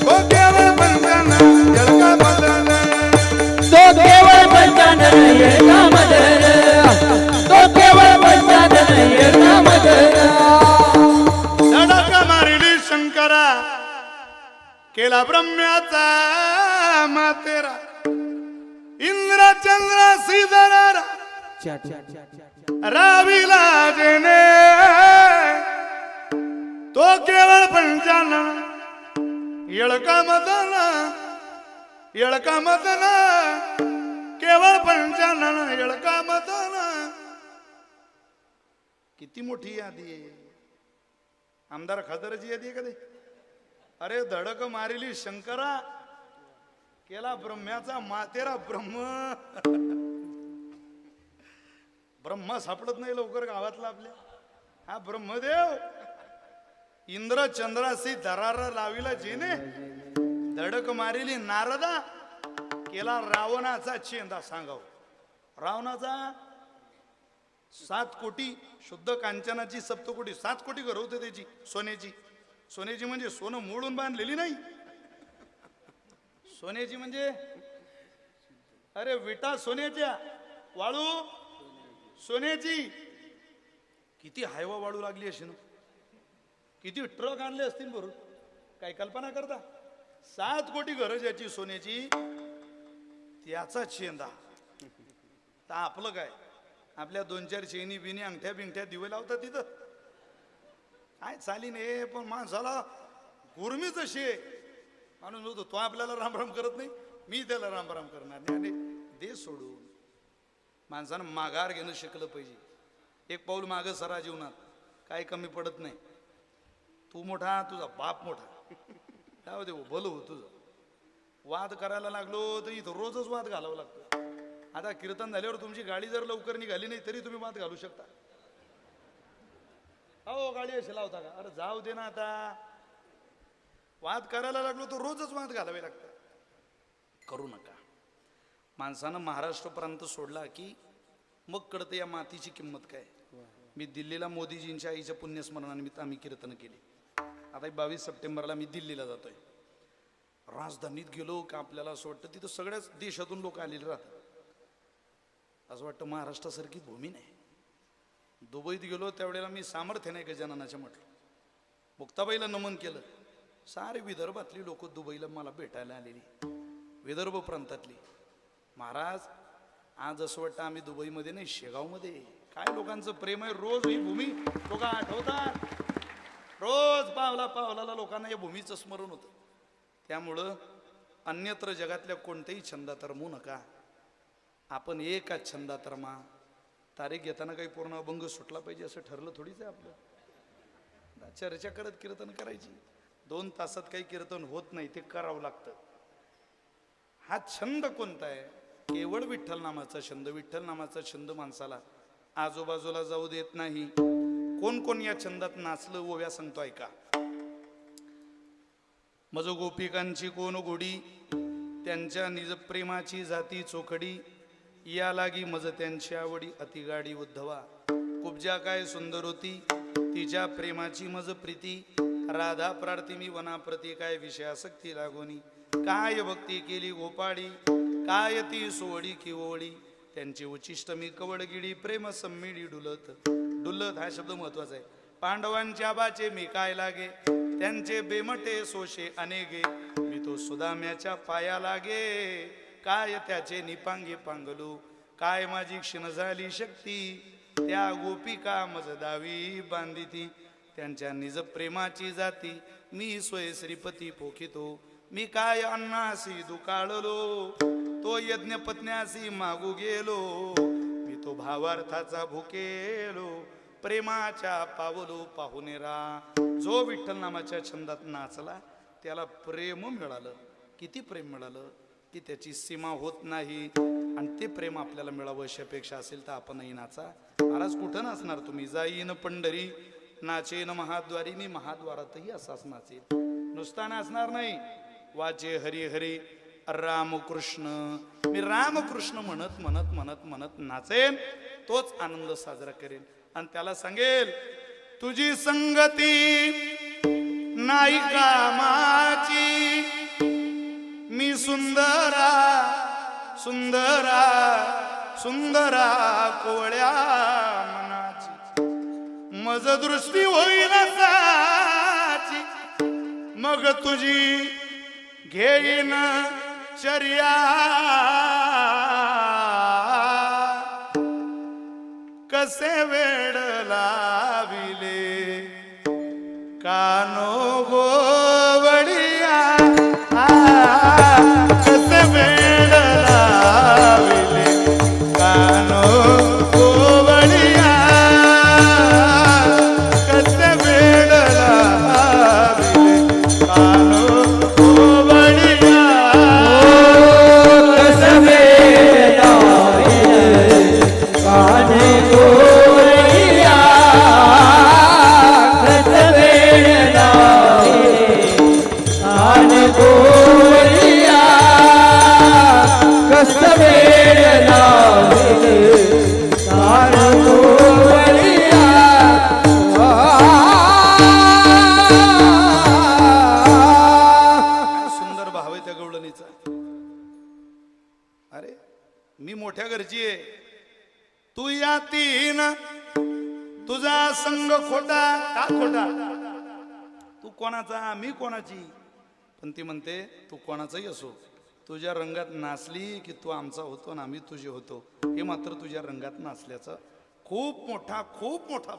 तो केवळ पंचानन. येळका मदन, तो केवळ पंचानन येळका मदन. तो केवळ पंचानन येळका मदन. धडक मारिली शंकरा, केला ब्रह्म्याचा मातेरा. इंद्र चंद्र श्रीधरा, रावीला जेने तो केवळ पंचानन. येळका मदन, येळका मदन, केवळ पंचानन. येळका मदन. किती मोठी यादी आहे. आमदार खासदाराची यादी आहे कधी. अरे धडक मारिली शंकरा, केला ब्रह्म्याचा मातेरा. ब्रह्म सापडत नाही लवकर गावातला आपल्या. हा ब्रह्मदेव इंद्र चंद्रासी दरार लाविला जेने. धडक मारिली नारदा, केला रावणाचा चेंदा. सांगाव रावणाचा 7 कोटी शुद्ध कांचनाची सप्तकोटी, 7 कोटी घरं होते त्याची सोन्याची. सोन्याची म्हणजे सोनं मोडून बांधलेली नाही, सोन्याची म्हणजे अरे विटा सोन्याच्या, वाळू सोन्याची. किती हायवा वाळू लागली अशी ना, किती ट्रक आणले असतील भरून, काय कल्पना करता. 7 कोटी घरं ज्याची सोन्याची, त्याचा चेंदा. तर आपलं काय, आपल्या 2-4 चेनी बिनी अंगठ्या बिंगठ्या दिवे लावतात तिथं, काय चालीन हे. पण माणसाला गुरमीच अशी आहे, माणूस होतो तो आपल्याला रामराम करत नाही, मी त्याला रामराम करणार नाही. आणि दे सोडून माणसानं माघार घेणं शिकलं पाहिजे. एक पाऊल मागं सरा जीवनात, काय कमी पडत नाही. तू मोठा, तुझा बाप मोठा, काय दे भलं हो तुझं. वाद करायला लागलो तर इथं रोजच वाद घालावं लागतं. आता कीर्तन झाल्यावर तुमची गाडी जर लवकर निघाली नाही तरी तुम्ही वाद घालू शकता. अहो गाडी अशी लावता का, अरे जाऊ दे ना. आता वाद करायला लागलो तर रोजच वाद घालावे लागतात. करू नका. माणसानं महाराष्ट्र प्रांत सोडला की मग कळतं या मातीची किंमत काय. मी दिल्लीला मोदीजींच्या आईच्या पुण्यस्मरणानिमित्त आम्ही कीर्तन केली. आता 22 सप्टेंबरला मी दिल्लीला जातोय. राजधानीत गेलो का आपल्याला असं वाटतं तिथं सगळ्याच देशातून लोक आलेले राहतात. असं वाटतं महाराष्ट्रासारखी भूमी नाही. दुबईत गेलो त्यावेळेला मी सामर्थ्य नाही गजाननाच्या म्हटलं, मुक्ताबाईला नमन केलं. सारे विदर्भातली लोक दुबईला मला भेटायला आलेली, विदर्भ प्रांतातली. महाराज आज असं वाटतं आम्ही दुबईमध्ये नाही, शेगावमध्ये. काय लोकांचं प्रेम आहे. रोज ही भूमी लोक आठवतात, रोज पावला पावलाला लोकांना या भूमीचं स्मरण होतं. त्यामुळं अन्यत्र जगातल्या कोणत्याही छंदात रमू नका. आपण एकाच छंदात रमा. तारीख घेताना काही पूर्ण अभंग सुटला पाहिजे असं ठरलं थोडीच आहे आपलं. चर्चा करत कीर्तन करायची. 2 तासात काही कीर्तन होत नाही, ते करावं लागतं. हा छंद कोणता आहे? केवळ विठ्ठल नामाचा छंद. विठ्ठल नामाचा छंद माणसाला आजूबाजूला जाऊ देत नाही. कोण कोण या छंदात नाचलं ओव्या सांगतो ऐका. मज गोपिकांची कोण गोडी, त्यांच्या निज प्रेमाची जाती चोखडी. या लागी मज त्यांची आवडी अतिगाडी उद्धवा. कुब्जा काय सुंदर होती, तिच्या प्रेमाची मज प्रीती. राधा प्रार्थी मी वनाप्रती, काय विषयासक्ती लागोनी. काय भक्ती केली गोपाळी, काय ती सोडी की ओळी. त्यांची उचिष्ट मी कवडगिडी, प्रेम सम्मिळी डुलत. डुलत हा शब्द महत्वाचा आहे. पांडवांच्या बाचे मी काय लागे, त्यांचे बेमटे सोशे अनेगे. मी तो सुदाम्याच्या पाया लागे, काय त्याचे निपांगे पांगलो. काय माझी क्षीण झाली शक्ती, त्या गोपिका मज दावी बांधिती. त्यांच्या निज प्रेमाची जाती, मी स्वय श्रीपती पोखितो. मी काय अन्नासी दुकाळलो, तो यज्ञ पत्न्यासी मागू गेलो. मी तो भावार्थाचा भुकेलो, प्रेमाच्या पावलो पाहुणेरा. जो विठ्ठल नामाच्या छंदात नाचला त्याला प्रेम मिळालं. किती प्रेम मिळालं की त्याची सीमा होत नाही. आणि ते प्रेम आपल्याला मिळावं अशी अपेक्षा असेल तर आपणही नाचा. महाराज कुठं नाचणार तुम्ही? जाईन पंढरी नाचेन महाद्वारी, मी महाद्वारातही असाच नाचेल. नुसता नाचणार नाही, वाचे हरी हरी रामकृष्ण. मी रामकृष्ण म्हणत म्हणत म्हणत म्हणत नाचेन, तोच आनंद साजरा करेन. आणि त्याला सांगेल तुझी संगती नाही कामाची, मी सुंदरा सुंदरा सुंदरा कोवळ्या मनाची. मज दृष्टी होईल साची, मग तुझी घेईन चर्या. कसे वेड लाविले कानो गोवळिया. कसे वेड लाविले कानो गोवळिया. कसे वेड लाविले कानो गोवळिया. कसे वेड लाविले कानो गोवळिया. कसे वेड लाविले कानो गोवळिया. कसे वेड लाविले कानो मी मोठ्या घरची आहे, तू या तीन तुझा संग खोटा का खोटा, तू कोणाचा मी कोणाची. पण ती म्हणते तू कोणाचाही असो, तुझ्या रंगात नाचली की तू आमचा होतो आणि आम्ही तुझे होतो. हे मात्र तुझ्या रंगात नाचल्याचा खूप मोठा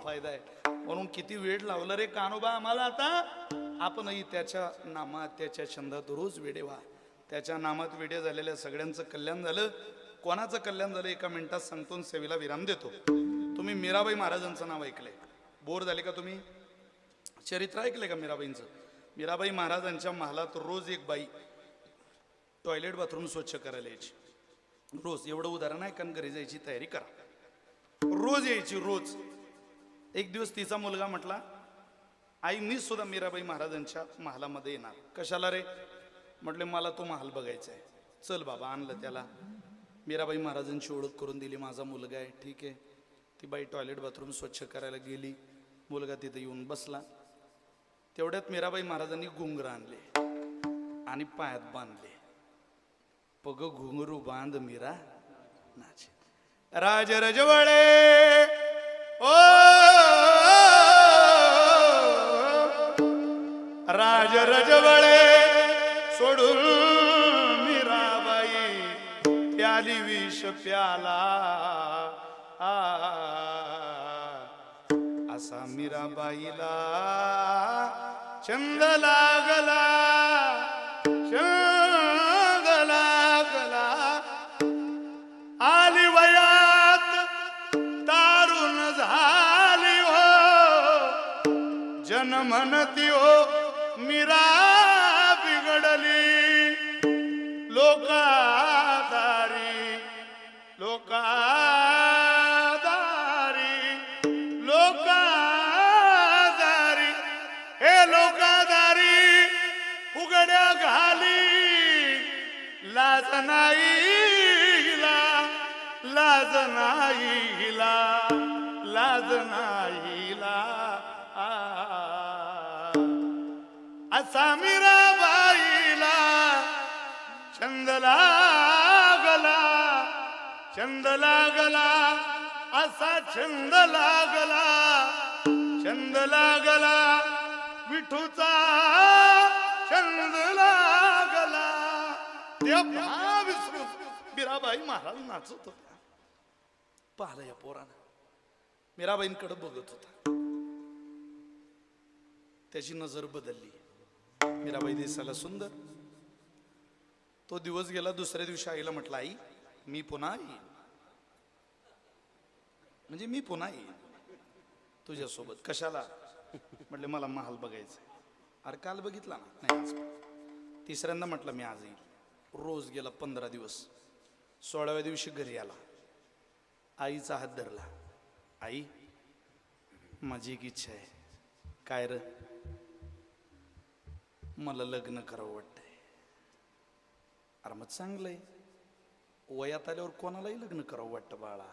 फायदा आहे. म्हणून किती वेळ लावला रे कान्होबा आम्हाला. आता आपणही त्याच्या नामात त्याच्या छंदात रोज वेडे व्हा. त्याच्या नामात वेडे झालेल्या सगळ्यांचं कल्याण झालं. कोणाचं कल्याण झालं एका मिनिटात सांगतो आणि सेवेला विराम देतो. तुम्ही मीराबाई महाराजांचं नाव ऐकलंय, बोर झाले का तुम्ही? चरित्र ऐकलंय का मीराबाईंचं? मीराबाई महाराजांच्या महालात रोज एक बाई टॉयलेट बाथरूम स्वच्छ करायला यायची. रोज. एवढं उदाहरण आहे कारण घरी जायची तयारी करा. रोज यायची रोज. एक दिवस तिचा मुलगा म्हटला, आई मी सुद्धा मीराबाई महाराजांच्या महालामध्ये येणार. कशाला रे? म्हटले मला तो महाल बघायचा आहे. चल बाबा. आणलं त्याला. मीराबाई महाराजांची ओळख करून दिली. माझा मुलगा आहे. ठीक आहे. ती बाई टॉयलेट बाथरूम स्वच्छ करायला गेली. मुलगा तिथे येऊन बसला. तेवढ्यात मीराबाई महाराजांनी घुंगर आणले आणि पायात बांधले. पग घुंगरू बांध मीरा नाचे. राज रजवळे ओ राज रजवळे सोडून मीराबाई प्याली विष प्याला. असा मीराबाईला छंद लागला, छंद लागला. आली वयात दारुण झाली हो, जन म्हणती हो मीरा बिघडली. लोकादारी हे लोकादारी उघड्या घाली. लाज नाही हिला, लाज नाही हिला, लाज नाही हिला. असा मीराबाईला छंद लागला, छंद लागला. असा छंद लागला, छंद लागला. विठूचा छंद लागला. त्या भाव विसरून मीराबाई महाराज नाचत होत्या. पाहिलं या पोरानं. मीराबाईंकडे बघत होता. त्याची नजर बदलली. मीराबाई दिसायला सुंदर. तो दिवस गेला. दुसऱ्या दिवशी आईला म्हटलं, आई मी पुन्हा येईन. म्हणजे मी पुन्हा येईन तुझ्यासोबत. कशाला? म्हटले मला महाल बघायचं. अरे काल बघितला ना? नाही आज. तिसऱ्यांदा म्हटलं मी आज येईल. रोज गेला 15 दिवस. 16व्या दिवशी घरी आला. आईचा हात धरला. आई माझी एक इच्छा आहे. काय र? मला लग्न करावं वाटतंय. अरे मग चांगलंय. वयात आल्यावर कोणालाही लग्न करावं वाटतं बाळा.